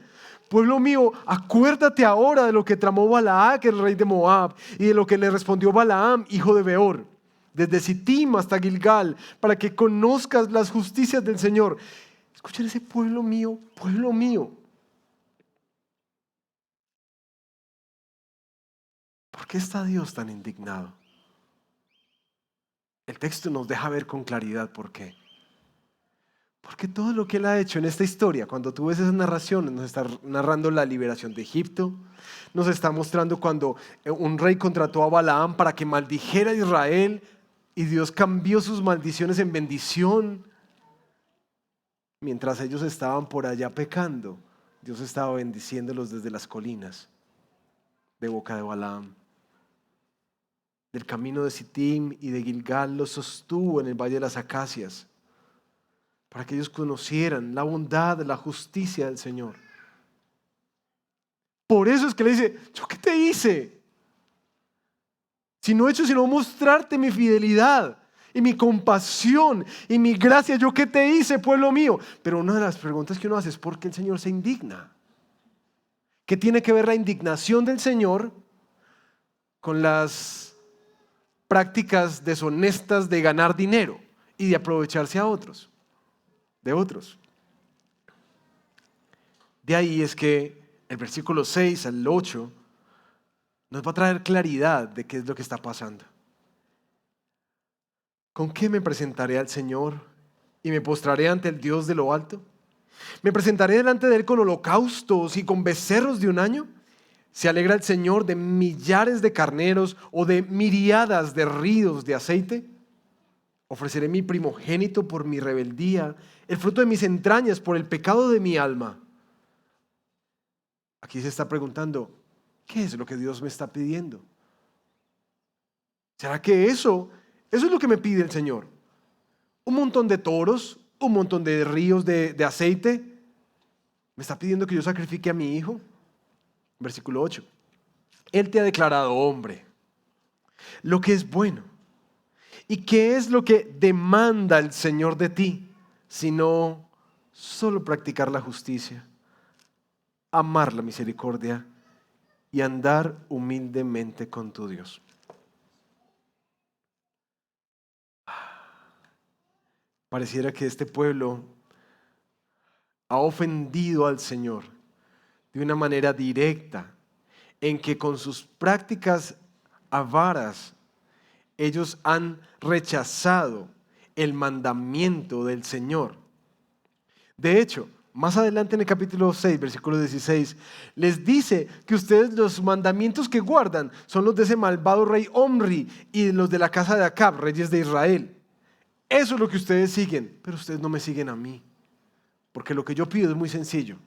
Pueblo mío, acuérdate ahora de lo que tramó Balac, el rey de Moab, y de lo que le respondió Balaam, hijo de Beor, desde Sittim hasta Gilgal, para que conozcas las justicias del Señor. Escuchen ese pueblo mío, pueblo mío. ¿Por qué está Dios tan indignado? El texto nos deja ver con claridad por qué. Porque todo lo que Él ha hecho en esta historia, cuando tú ves esas narraciones, nos está narrando la liberación de Egipto, nos está mostrando cuando un rey contrató a Balaam para que maldijera a Israel y Dios cambió sus maldiciones en bendición. Mientras ellos estaban por allá pecando, Dios estaba bendiciéndolos desde las colinas de boca de Balaam. Del camino de Sittim y de Gilgal los sostuvo en el valle de las acacias, para que ellos conocieran la bondad, la justicia del Señor. Por eso es que le dice, ¿yo qué te hice? Si no he hecho sino mostrarte mi fidelidad y mi compasión y mi gracia, ¿yo qué te hice, pueblo mío? Pero una de las preguntas que uno hace es ¿por qué el Señor se indigna? ¿Qué tiene que ver la indignación del Señor con las prácticas deshonestas de ganar dinero y de aprovecharse de otros? De ahí es que el versículo 6 al 8 nos va a traer claridad de qué es lo que está pasando. ¿Con qué me presentaré al Señor y me postraré ante el Dios de lo alto? ¿Me presentaré delante de Él con holocaustos y con becerros de un año? ¿Se alegra el Señor de millares de carneros o de miriadas de ríos de aceite? Ofreceré mi primogénito por mi rebeldía, el fruto de mis entrañas por el pecado de mi alma. Aquí se está preguntando, ¿qué es lo que Dios me está pidiendo? ¿Será que eso es lo que me pide el Señor? un montón de toros, un montón de ríos de aceite. ¿Me está pidiendo que yo sacrifique a mi hijo? Versículo 8. Él te ha declarado hombre, lo que es bueno. ¿Y qué es lo que demanda el Señor de ti? Sino solo practicar la justicia, amar la misericordia y andar humildemente con tu Dios. Pareciera que este pueblo ha ofendido al Señor de una manera directa, en que con sus prácticas avaras ellos han rechazado el mandamiento del Señor. De hecho, más adelante en el capítulo 6, versículo 16, les dice que ustedes los mandamientos que guardan son los de ese malvado rey Omri y los de la casa de Acab, reyes de Israel. Eso es lo que ustedes siguen, pero ustedes no me siguen a mí. Porque lo que yo pido es muy sencillo.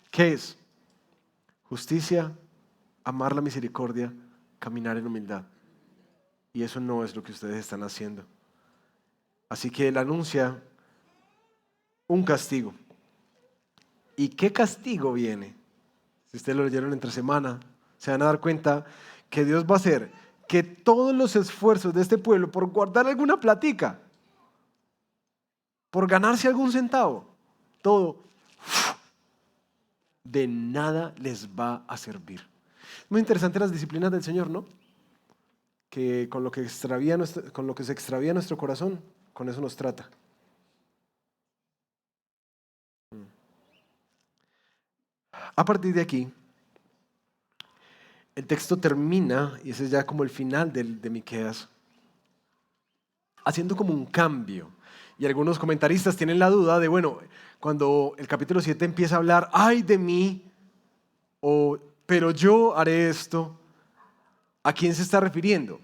¿Qué es? Justicia, amar la misericordia, caminar en humildad. Y eso no es lo que ustedes están haciendo. Así que él anuncia un castigo. ¿Y qué castigo viene? Si ustedes lo leyeron entre semana, se van a dar cuenta que Dios va a hacer que todos los esfuerzos de este pueblo por guardar alguna platica, por ganarse algún centavo, todo de nada les va a servir. Muy interesante las disciplinas del Señor, ¿no? Que con lo que se extravía nuestro corazón, con eso nos trata. A partir de aquí, el texto termina, y ese es ya como el final de Miqueas, haciendo como un cambio. Y algunos comentaristas tienen la duda de, bueno, cuando el capítulo 7 empieza a hablar, ay de mí, o pero yo haré esto, ¿a quién se está refiriendo?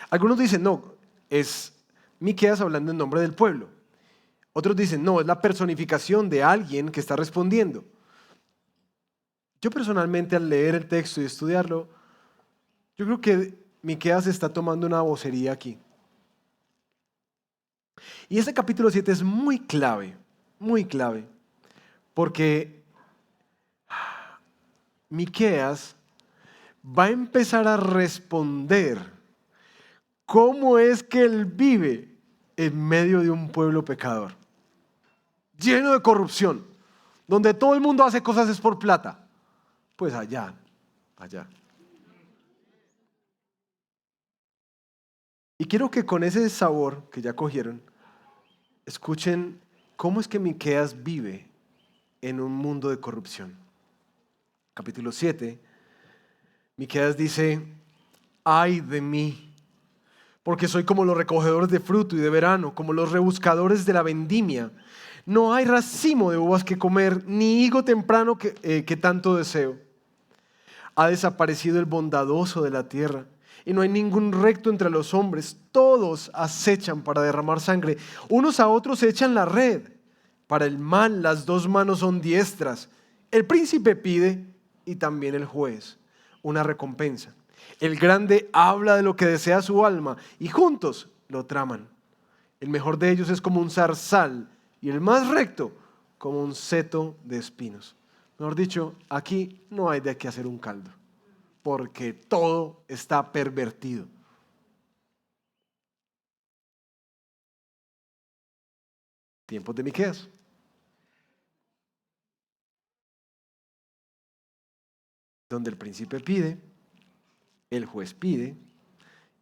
Algunos dicen, no, es Miqueas hablando en nombre del pueblo. Otros dicen, no, es la personificación de alguien que está respondiendo. Yo personalmente al leer el texto y estudiarlo, yo creo que Miqueas está tomando una vocería aquí. Y este capítulo 7 es muy clave, porque Miqueas va a empezar a responder cómo es que él vive en medio de un pueblo pecador, lleno de corrupción, donde todo el mundo hace cosas es por plata. Pues allá. Y quiero que con ese sabor que ya cogieron, escuchen cómo es que Miqueas vive en un mundo de corrupción. Capítulo 7, Miqueas dice, ay de mí, porque soy como los recogedores de fruto y de verano, como los rebuscadores de la vendimia. No hay racimo de uvas que comer, ni higo temprano que tanto deseo. Ha desaparecido el bondadoso de la tierra, y no hay ningún recto entre los hombres. Todos acechan para derramar sangre. Unos a otros se echan la red. Para el mal las dos manos son diestras. El príncipe pide, y también el juez, una recompensa. El grande habla de lo que desea su alma, y juntos lo traman. El mejor de ellos es como un zarzal, y el más recto como un seto de espinos. Mejor dicho, aquí no hay de qué hacer un caldo, porque todo está pervertido. Tiempos de Miqueas. Donde el príncipe pide, el juez pide,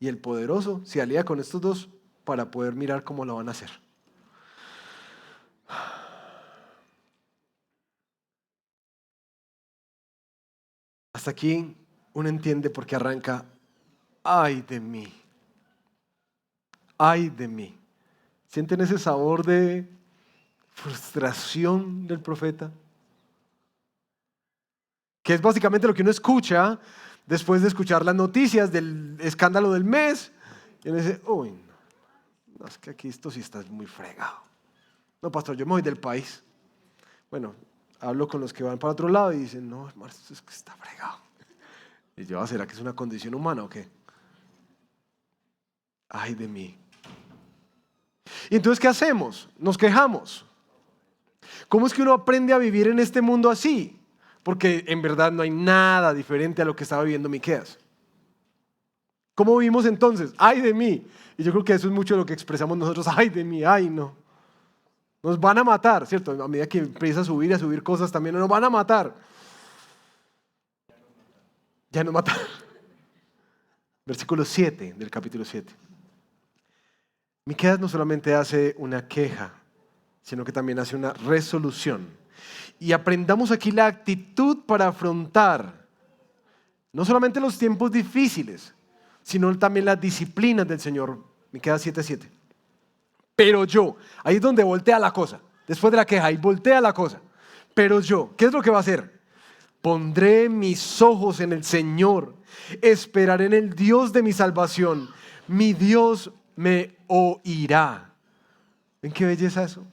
y el poderoso se alía con estos dos para poder mirar cómo lo van a hacer. Hasta aquí uno entiende por qué arranca, ay de mí, ay de mí. ¿Sienten ese sabor de frustración del profeta? Que es básicamente lo que uno escucha después de escuchar las noticias del escándalo del mes. Y uno dice, uy, no, es que aquí esto sí está muy fregado. No, pastor, yo me voy del país. Bueno, hablo con los que van para otro lado y dicen, no, hermano, esto es que está fregado. Y yo, ¿será que es una condición humana o qué? Ay de mí. Y entonces, ¿qué hacemos? Nos quejamos. ¿Cómo es que uno aprende a vivir en este mundo así? Porque en verdad no hay nada diferente a lo que estaba viviendo Miqueas. ¿Cómo vivimos entonces? ¡Ay de mí! Y yo creo que eso es mucho de lo que expresamos nosotros. ¡Ay de mí! ¡Ay no! Nos van a matar, ¿cierto? A medida que empieza a subir cosas también nos van a matar. Ya nos mataron. Versículo 7 del capítulo 7. Miqueas no solamente hace una queja, sino que también hace una resolución. Y aprendamos aquí la actitud para afrontar no solamente los tiempos difíciles, sino también las disciplinas del Señor. Miqueas 7:7. Pero yo, ahí es donde voltea la cosa. Después de la queja, ahí voltea la cosa. Pero yo, ¿qué es lo que va a hacer? Pondré mis ojos en el Señor, esperaré en el Dios de mi salvación. Mi Dios me oirá. ¿Ven qué belleza eso?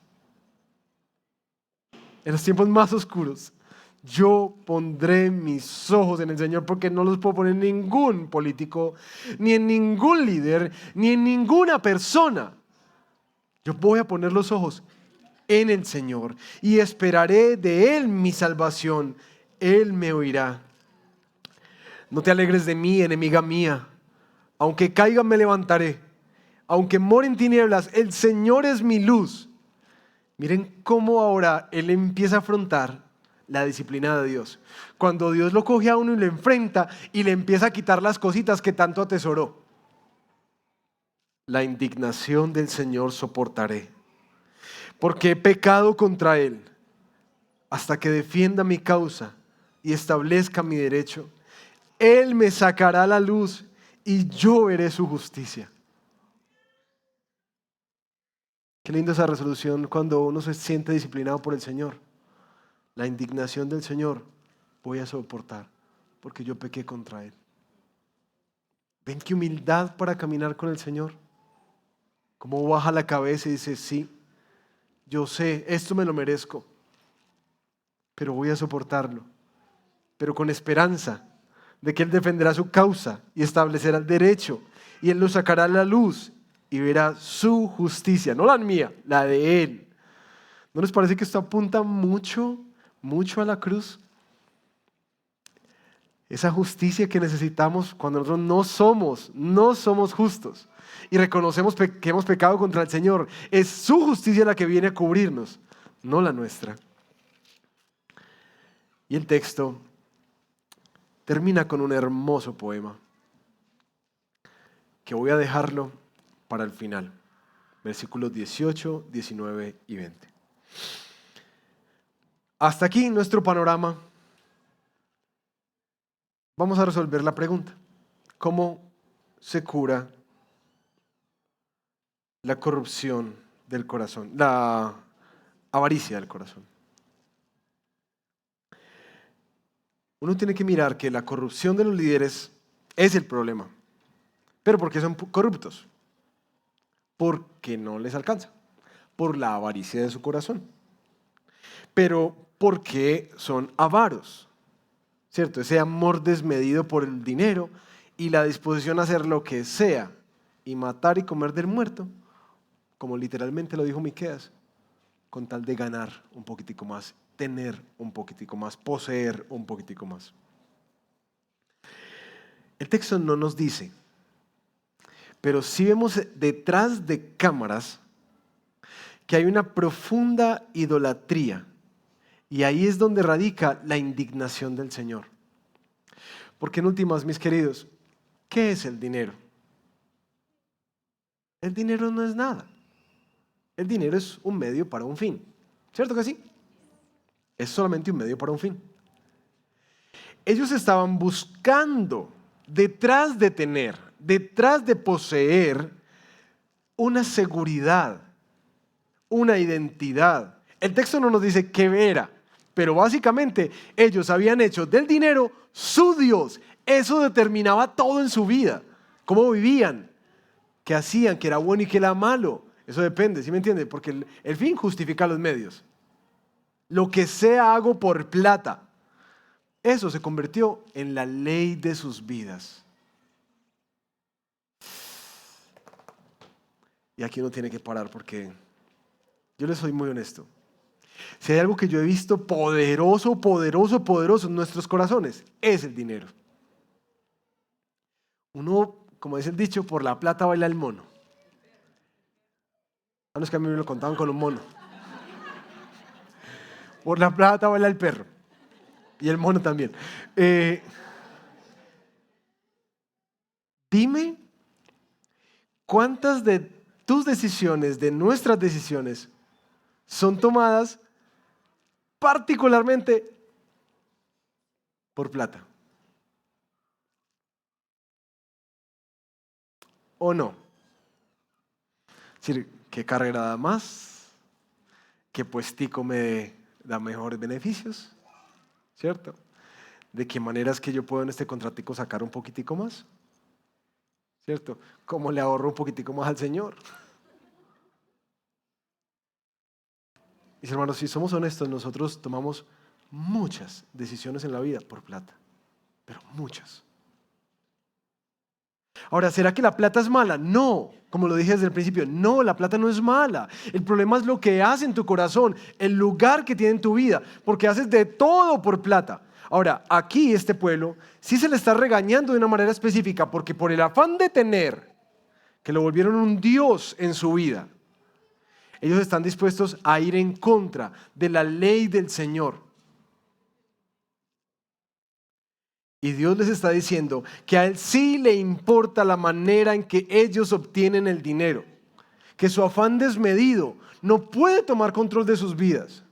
En los tiempos más oscuros, yo pondré mis ojos en el Señor porque no los puedo poner en ningún político, ni en ningún líder, ni en ninguna persona. Yo voy a poner los ojos en el Señor y esperaré de Él mi salvación. Él me oirá. No te alegres de mí, enemiga mía. Aunque caiga me levantaré. Aunque more en tinieblas, el Señor es mi luz. Miren cómo ahora Él empieza a afrontar la disciplina de Dios. Cuando Dios lo coge a uno y lo enfrenta y le empieza a quitar las cositas que tanto atesoró. La indignación del Señor soportaré, porque he pecado contra Él, hasta que defienda mi causa y establezca mi derecho. Él me sacará a la luz y yo veré su justicia. Qué linda esa resolución cuando uno se siente disciplinado por el Señor. La indignación del Señor voy a soportar, porque yo pequé contra Él. ¿Ven qué humildad para caminar con el Señor? Cómo baja la cabeza y dice, sí, yo sé, esto me lo merezco, pero voy a soportarlo, pero con esperanza de que Él defenderá su causa y establecerá el derecho, y Él lo sacará a la luz y verá su justicia, no la mía, la de Él. ¿No les parece que esto apunta mucho, mucho a la cruz? Esa justicia que necesitamos cuando nosotros no somos justos y reconocemos que hemos pecado contra el Señor. Es su justicia la que viene a cubrirnos, no la nuestra. Y el texto termina con un hermoso poema que voy a dejarlo para el final. Versículos 18, 19 y 20. Hasta aquí nuestro panorama. Vamos a resolver la pregunta. ¿Cómo se cura la corrupción del corazón, la avaricia del corazón? Uno tiene que mirar que la corrupción de los líderes es el problema. ¿Pero por qué son corruptos? Porque no les alcanza, por la avaricia de su corazón. Pero ¿por qué son avaros? ¿Cierto? Ese amor desmedido por el dinero y la disposición a hacer lo que sea y matar y comer del muerto, como literalmente lo dijo Miqueas, con tal de ganar un poquitico más, tener un poquitico más, poseer un poquitico más. El texto no nos dice, pero sí vemos detrás de cámaras que hay una profunda idolatría. Y ahí es donde radica la indignación del Señor. Porque en últimas, mis queridos, ¿qué es el dinero? El dinero no es nada. El dinero es un medio para un fin. ¿Cierto que sí? Es solamente un medio para un fin. Ellos estaban buscando, detrás de tener, detrás de poseer, una seguridad, una identidad. El texto no nos dice qué era, pero básicamente ellos habían hecho del dinero su Dios. Eso determinaba todo en su vida. Cómo vivían, qué hacían, qué era bueno y qué era malo. Eso depende, ¿sí me entiende? Porque el fin justifica los medios. Lo que sea hago por plata. Eso se convirtió en la ley de sus vidas. Y aquí uno tiene que parar porque yo les soy muy honesto. Si hay algo que yo he visto poderoso, poderoso, poderoso en nuestros corazones, es el dinero. Uno, como dice el dicho, por la plata baila el mono. A los que a mí me lo contaban con un mono. Por la plata baila el perro. Y el mono también. Dime cuántas de tus decisiones, de nuestras decisiones, son tomadas particularmente por plata. ¿O no? Es decir, ¿qué carrera da más? ¿Qué puestico me da mejores beneficios? ¿Cierto? ¿De qué manera es que yo puedo en este contratico sacar un poquitico más? ¿Cierto? ¿Cómo le ahorro un poquitico más al Señor? Mis hermanos, si somos honestos, nosotros tomamos muchas decisiones en la vida por plata, pero muchas. Ahora, ¿será que la plata es mala? No, como lo dije desde el principio, no, la plata no es mala. El problema es lo que hace en tu corazón, el lugar que tiene en tu vida, porque haces de todo por plata. Ahora, aquí este pueblo sí se le está regañando de una manera específica, porque por el afán de tener, que lo volvieron un Dios en su vida, ellos están dispuestos a ir en contra de la ley del Señor. Y Dios les está diciendo que a Él sí le importa la manera en que ellos obtienen el dinero, que su afán desmedido no puede tomar control de sus vidas.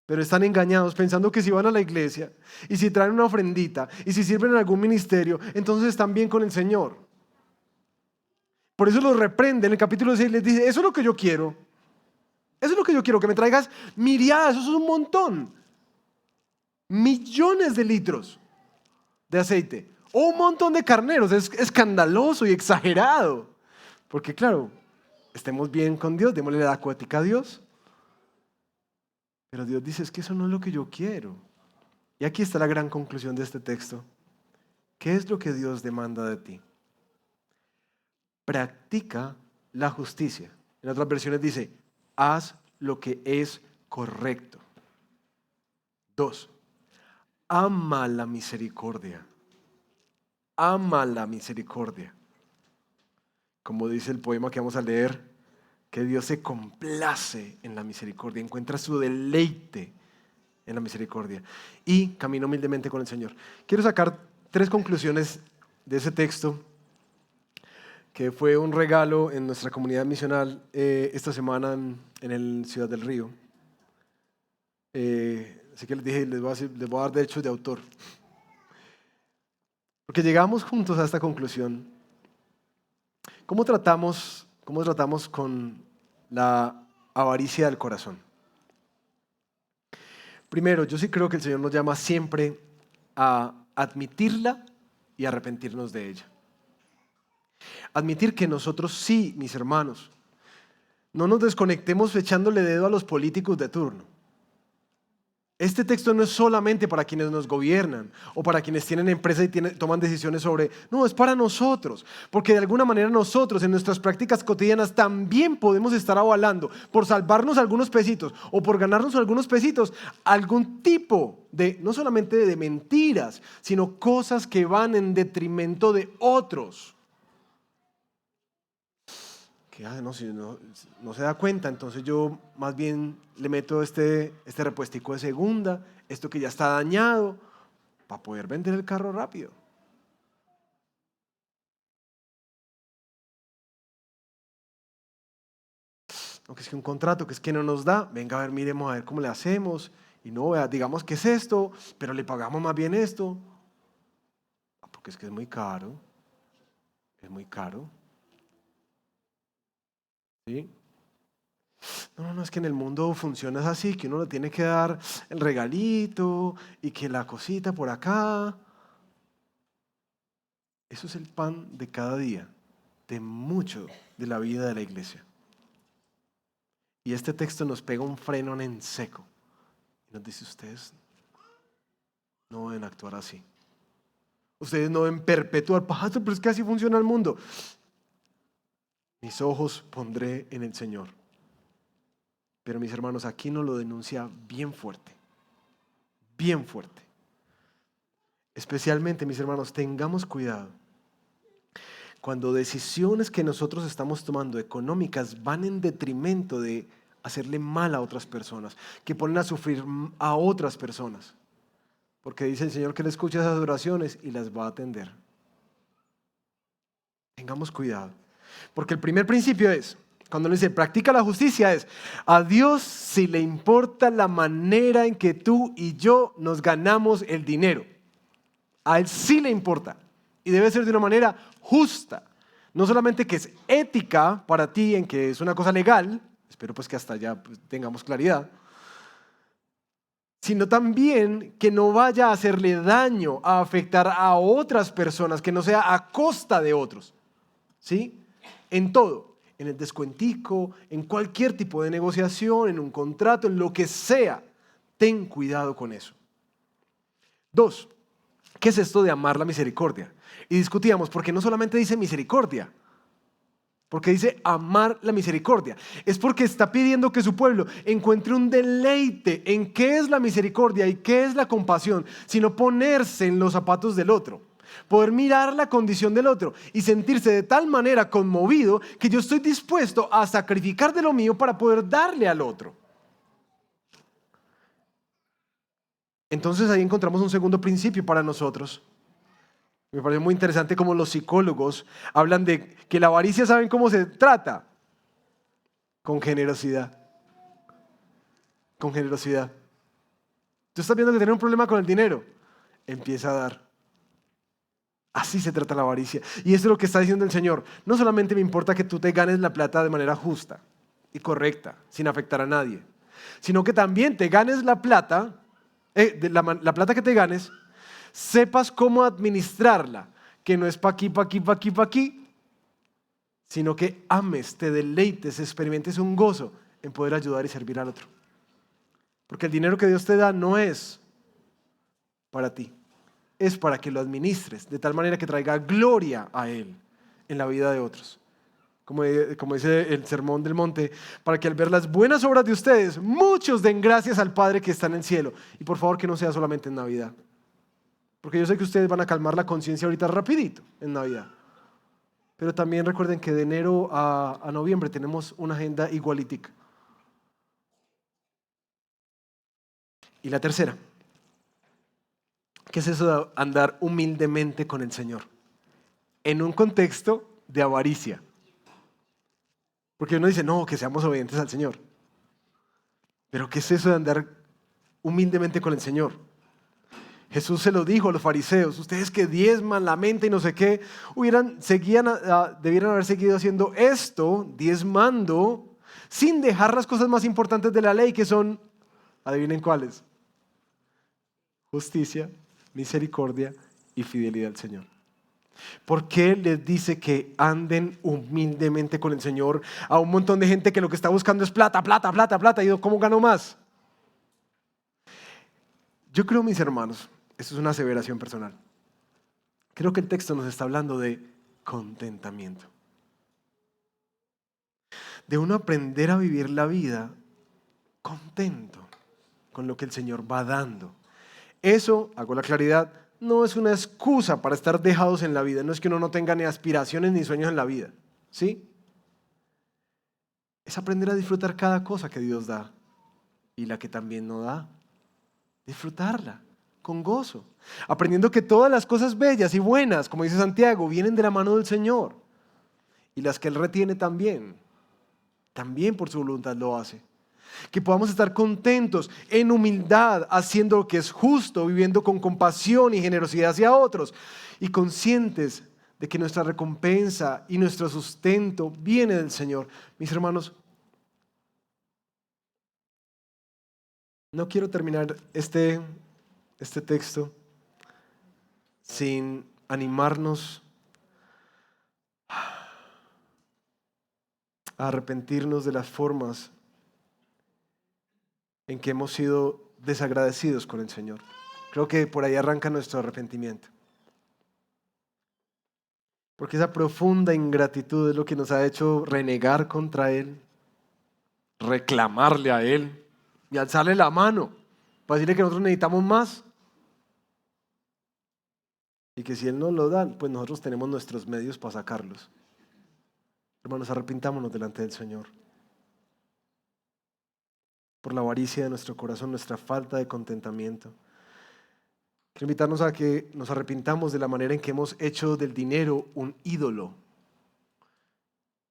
Pero están engañados pensando que si van a la iglesia y si traen una ofrendita y si sirven en algún ministerio, entonces están bien con el Señor. Por eso los reprende en el capítulo 6, les dice, eso es lo que yo quiero. Eso es lo que yo quiero, que me traigas miriadas, eso es un montón. Millones de litros de aceite o un montón de carneros. Es escandaloso y exagerado, porque claro, estemos bien con Dios, démosle la cuética a Dios, pero Dios dice, es que eso no es lo que yo quiero. Y aquí está la gran conclusión de este texto. ¿Qué es lo que Dios demanda de ti? Practica la justicia. En otras versiones dice, haz lo que es correcto. 2, ama la misericordia. Ama la misericordia. Como dice el poema que vamos a leer, que Dios se complace en la misericordia, encuentra su deleite en la misericordia y camina humildemente con el Señor. Quiero sacar 3 conclusiones de ese texto, que fue un regalo en nuestra comunidad misional esta semana en el Ciudad del Río. Así que les dije, les voy a dar derechos de autor. Porque llegamos juntos a esta conclusión. ¿Cómo tratamos con la avaricia del corazón? Primero, yo sí creo que el Señor nos llama siempre a admitirla y arrepentirnos de ella. Admitir que nosotros sí, mis hermanos, no nos desconectemos echándole dedo a los políticos de turno. Este texto no es solamente para quienes nos gobiernan o para quienes tienen empresa y toman decisiones sobre... No, es para nosotros, porque de alguna manera nosotros en nuestras prácticas cotidianas también podemos estar avalando por salvarnos algunos pesitos o por ganarnos algunos pesitos algún tipo de, no solamente de mentiras, sino cosas que van en detrimento de otros. Que no, si no se da cuenta, entonces yo más bien le meto este repuestico de segunda, esto que ya está dañado, para poder vender el carro rápido. No, que es que un contrato, que es que no nos da, venga a ver, miremos a ver cómo le hacemos, y no, vea, digamos que es esto, pero le pagamos más bien esto. Porque es que es muy caro, es muy caro. ¿Sí? No, es que en el mundo funciona así, que uno le tiene que dar el regalito y que la cosita por acá. Eso es el pan de cada día, de mucho de la vida de la iglesia. Y este texto nos pega un freno en seco. Y nos dice, ustedes no deben actuar así. Ustedes no deben perpetuar, pastor, pero es que así funciona el mundo. Mis ojos pondré en el Señor. Pero mis hermanos, aquí nos lo denuncia bien fuerte, bien fuerte. Especialmente, mis hermanos, tengamos cuidado cuando decisiones que nosotros estamos tomando económicas van en detrimento de hacerle mal a otras personas, que ponen a sufrir a otras personas. Porque dice el Señor que Él escucha esas oraciones y las va a atender. Tengamos cuidado. Porque el primer principio es, cuando nos dice practica la justicia, es a Dios sí le importa la manera en que tú y yo nos ganamos el dinero. A Él sí le importa. Y debe ser de una manera justa. No solamente que es ética para ti, en que es una cosa legal, espero pues que hasta allá pues, tengamos claridad, sino también que no vaya a hacerle daño, a afectar a otras personas, que no sea a costa de otros. ¿Sí? En todo, en el descuentico, en cualquier tipo de negociación, en un contrato, en lo que sea, ten cuidado con eso. 2, ¿qué es esto de amar la misericordia? Y discutíamos, porque no solamente dice misericordia, porque dice amar la misericordia. Es porque está pidiendo que su pueblo encuentre un deleite en qué es la misericordia y qué es la compasión, sino ponerse en los zapatos del otro. Poder mirar la condición del otro y sentirse de tal manera conmovido que yo estoy dispuesto a sacrificar de lo mío para poder darle al otro. Entonces ahí encontramos un segundo principio para nosotros. Me parece muy interesante cómo los psicólogos hablan de que la avaricia, ¿saben cómo se trata? Con generosidad. Con generosidad. Tú estás viendo que tienes un problema con el dinero. Empieza a dar. Así se trata la avaricia. Y eso es lo que está diciendo el Señor. No solamente me importa que tú te ganes la plata de manera justa y correcta, sin afectar a nadie, sino que también te ganes la plata, la plata que te ganes, sepas cómo administrarla, que no es pa' aquí, pa' aquí, pa' aquí, pa' aquí, sino que ames, te deleites, experimentes un gozo en poder ayudar y servir al otro. Porque el dinero que Dios te da no es para ti, es para que lo administres de tal manera que traiga gloria a Él en la vida de otros. Como dice el Sermón del Monte, para que al ver las buenas obras de ustedes, muchos den gracias al Padre que está en el cielo. Y por favor que no sea solamente en Navidad. Porque yo sé que ustedes van a calmar la conciencia ahorita rapidito en Navidad. Pero también recuerden que de enero a noviembre tenemos una agenda igualitica. Y la tercera, ¿qué es eso de andar humildemente con el Señor? En un contexto de avaricia. Porque uno dice, no, que seamos obedientes al Señor. Pero ¿qué es eso de andar humildemente con el Señor? Jesús se lo dijo a los fariseos, ustedes que diezman la mente y no sé qué, debieran haber seguido haciendo esto, diezmando, sin dejar las cosas más importantes de la ley, que son, adivinen cuáles, justicia, misericordia y fidelidad al Señor. ¿Por qué les dice que anden humildemente con el Señor a un montón de gente que lo que está buscando es plata, plata, plata, plata? ¿Y cómo gano más? Yo creo, mis hermanos, esto es una aseveración personal. Creo que el texto nos está hablando de contentamiento. De uno aprender a vivir la vida contento con lo que el Señor va dando. Eso, hago la claridad, no es una excusa para estar dejados en la vida. No es que uno no tenga ni aspiraciones ni sueños en la vida. ¿Sí? Es aprender a disfrutar cada cosa que Dios da y la que también no da. Disfrutarla con gozo. Aprendiendo que todas las cosas bellas y buenas, como dice Santiago, vienen de la mano del Señor. Y las que Él retiene también por su voluntad lo hace. Que podamos estar contentos en humildad, haciendo lo que es justo, viviendo con compasión y generosidad hacia otros y conscientes de que nuestra recompensa y nuestro sustento viene del Señor. Mis hermanos, no quiero terminar este texto sin animarnos a arrepentirnos de las formas en que hemos sido desagradecidos con el Señor. Creo que por ahí arranca nuestro arrepentimiento. Porque esa profunda ingratitud es lo que nos ha hecho renegar contra Él, reclamarle a Él y alzarle la mano para decirle que nosotros necesitamos más. Y que si Él nos lo da, pues nosotros tenemos nuestros medios para sacarlos. Hermanos, arrepintámonos delante del Señor por la avaricia de nuestro corazón, nuestra falta de contentamiento. Quiero invitarnos a que nos arrepintamos de la manera en que hemos hecho del dinero un ídolo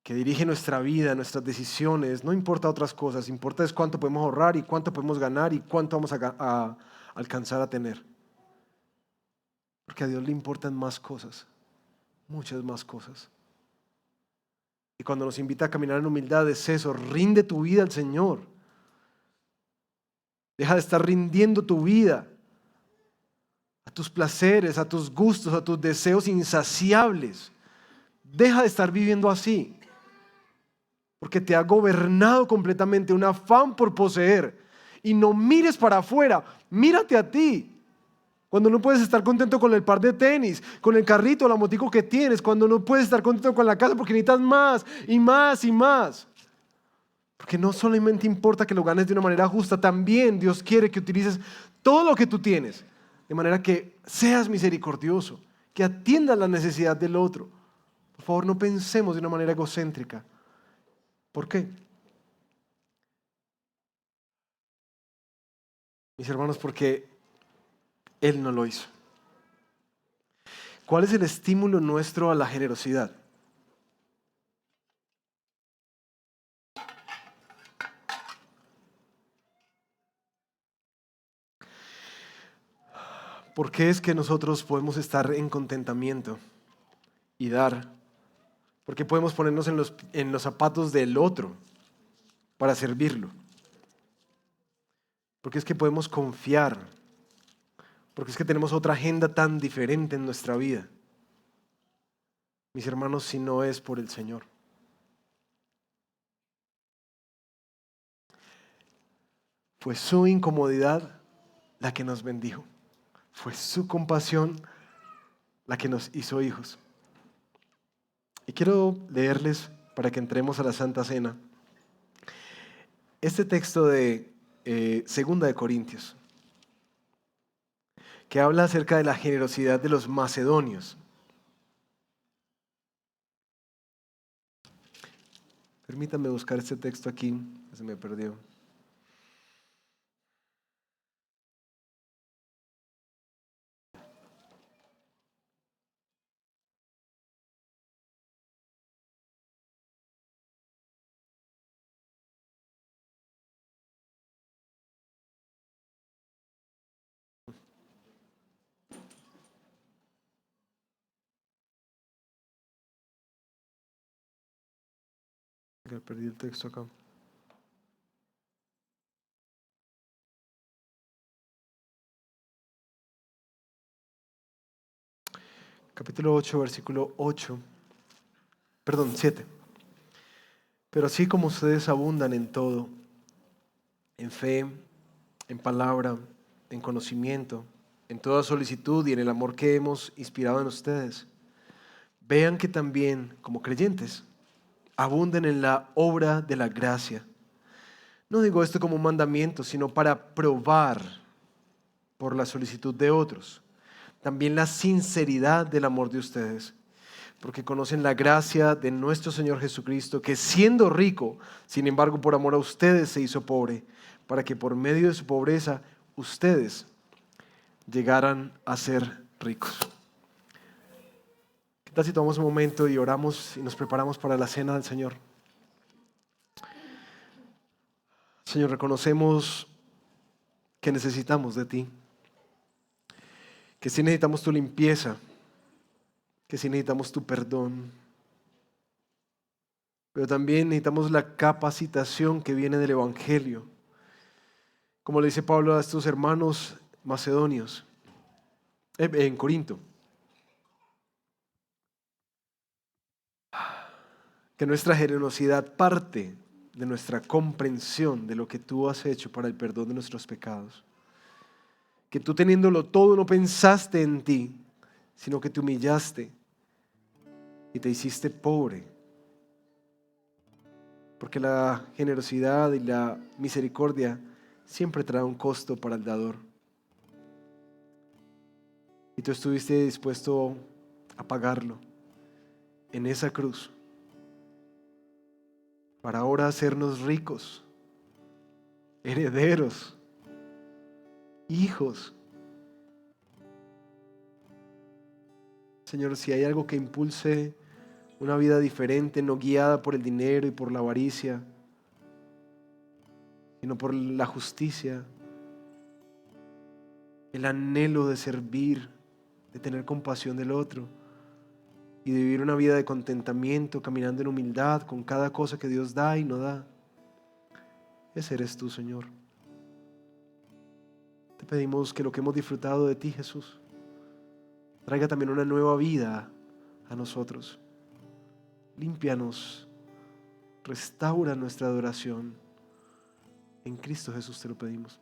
que dirige nuestra vida, nuestras decisiones. No importa otras cosas, importa es cuánto podemos ahorrar y cuánto podemos ganar y cuánto vamos a alcanzar a tener. Porque a Dios le importan más cosas, muchas más cosas. Y cuando nos invita a caminar en humildad es eso, rinde tu vida al Señor. Deja de estar rindiendo tu vida a tus placeres, a tus gustos, a tus deseos insaciables. Deja de estar viviendo así, porque te ha gobernado completamente un afán por poseer. Y no mires para afuera, mírate a ti. Cuando no puedes estar contento con el par de tenis, con el carrito, la motico que tienes, cuando no puedes estar contento con la casa porque necesitas más y más y más. Porque no solamente importa que lo ganes de una manera justa, también Dios quiere que utilices todo lo que tú tienes, de manera que seas misericordioso, que atiendas la necesidad del otro. Por favor, no pensemos de una manera egocéntrica. ¿Por qué? Mis hermanos, porque Él no lo hizo. ¿Cuál es el estímulo nuestro a la generosidad? ¿Por qué es que nosotros podemos estar en contentamiento y dar? ¿Por qué podemos ponernos en los zapatos del otro para servirlo? Porque es que podemos confiar. Porque es que tenemos otra agenda tan diferente en nuestra vida. Mis hermanos, si no es por el Señor. Fue su incomodidad la que nos bendijo. Fue su compasión la que nos hizo hijos. Y quiero leerles, para que entremos a la Santa Cena, este texto de Segunda de Corintios, que habla acerca de la generosidad de los macedonios. Permítanme buscar este texto aquí, que se me perdió. Que perdí el texto acá. Capítulo 8, versículo 7. Pero así como ustedes abundan en todo, en fe, en palabra, en conocimiento, en toda solicitud y en el amor que hemos inspirado en ustedes, vean que también, como creyentes, abunden en la obra de la gracia. No digo esto como un mandamiento, sino para probar por la solicitud de otros también la sinceridad del amor de ustedes, porque conocen la gracia de nuestro Señor Jesucristo, que siendo rico, sin embargo por amor a ustedes se hizo pobre, para que por medio de su pobreza ustedes llegaran a ser ricos. ¿Qué tal si tomamos un momento y oramos y nos preparamos para la cena del Señor? Señor, reconocemos que necesitamos de ti, que sí necesitamos tu limpieza, que sí necesitamos tu perdón, pero también necesitamos la capacitación que viene del Evangelio. Como le dice Pablo a estos hermanos macedonios en Corinto, que nuestra generosidad parte de nuestra comprensión de lo que tú has hecho para el perdón de nuestros pecados. Que tú teniéndolo todo no pensaste en ti, sino que te humillaste y te hiciste pobre, porque la generosidad y la misericordia siempre trae un costo para el dador. Y tú estuviste dispuesto a pagarlo en esa cruz para ahora hacernos ricos, herederos, hijos. Señor, si hay algo que impulse una vida diferente, no guiada por el dinero y por la avaricia, sino por la justicia, el anhelo de servir, de tener compasión del otro y de vivir una vida de contentamiento, caminando en humildad con cada cosa que Dios da y no da. Ese eres tú, Señor. Te pedimos que lo que hemos disfrutado de ti, Jesús, traiga también una nueva vida a nosotros. Límpianos, restaura nuestra adoración. En Cristo Jesús te lo pedimos.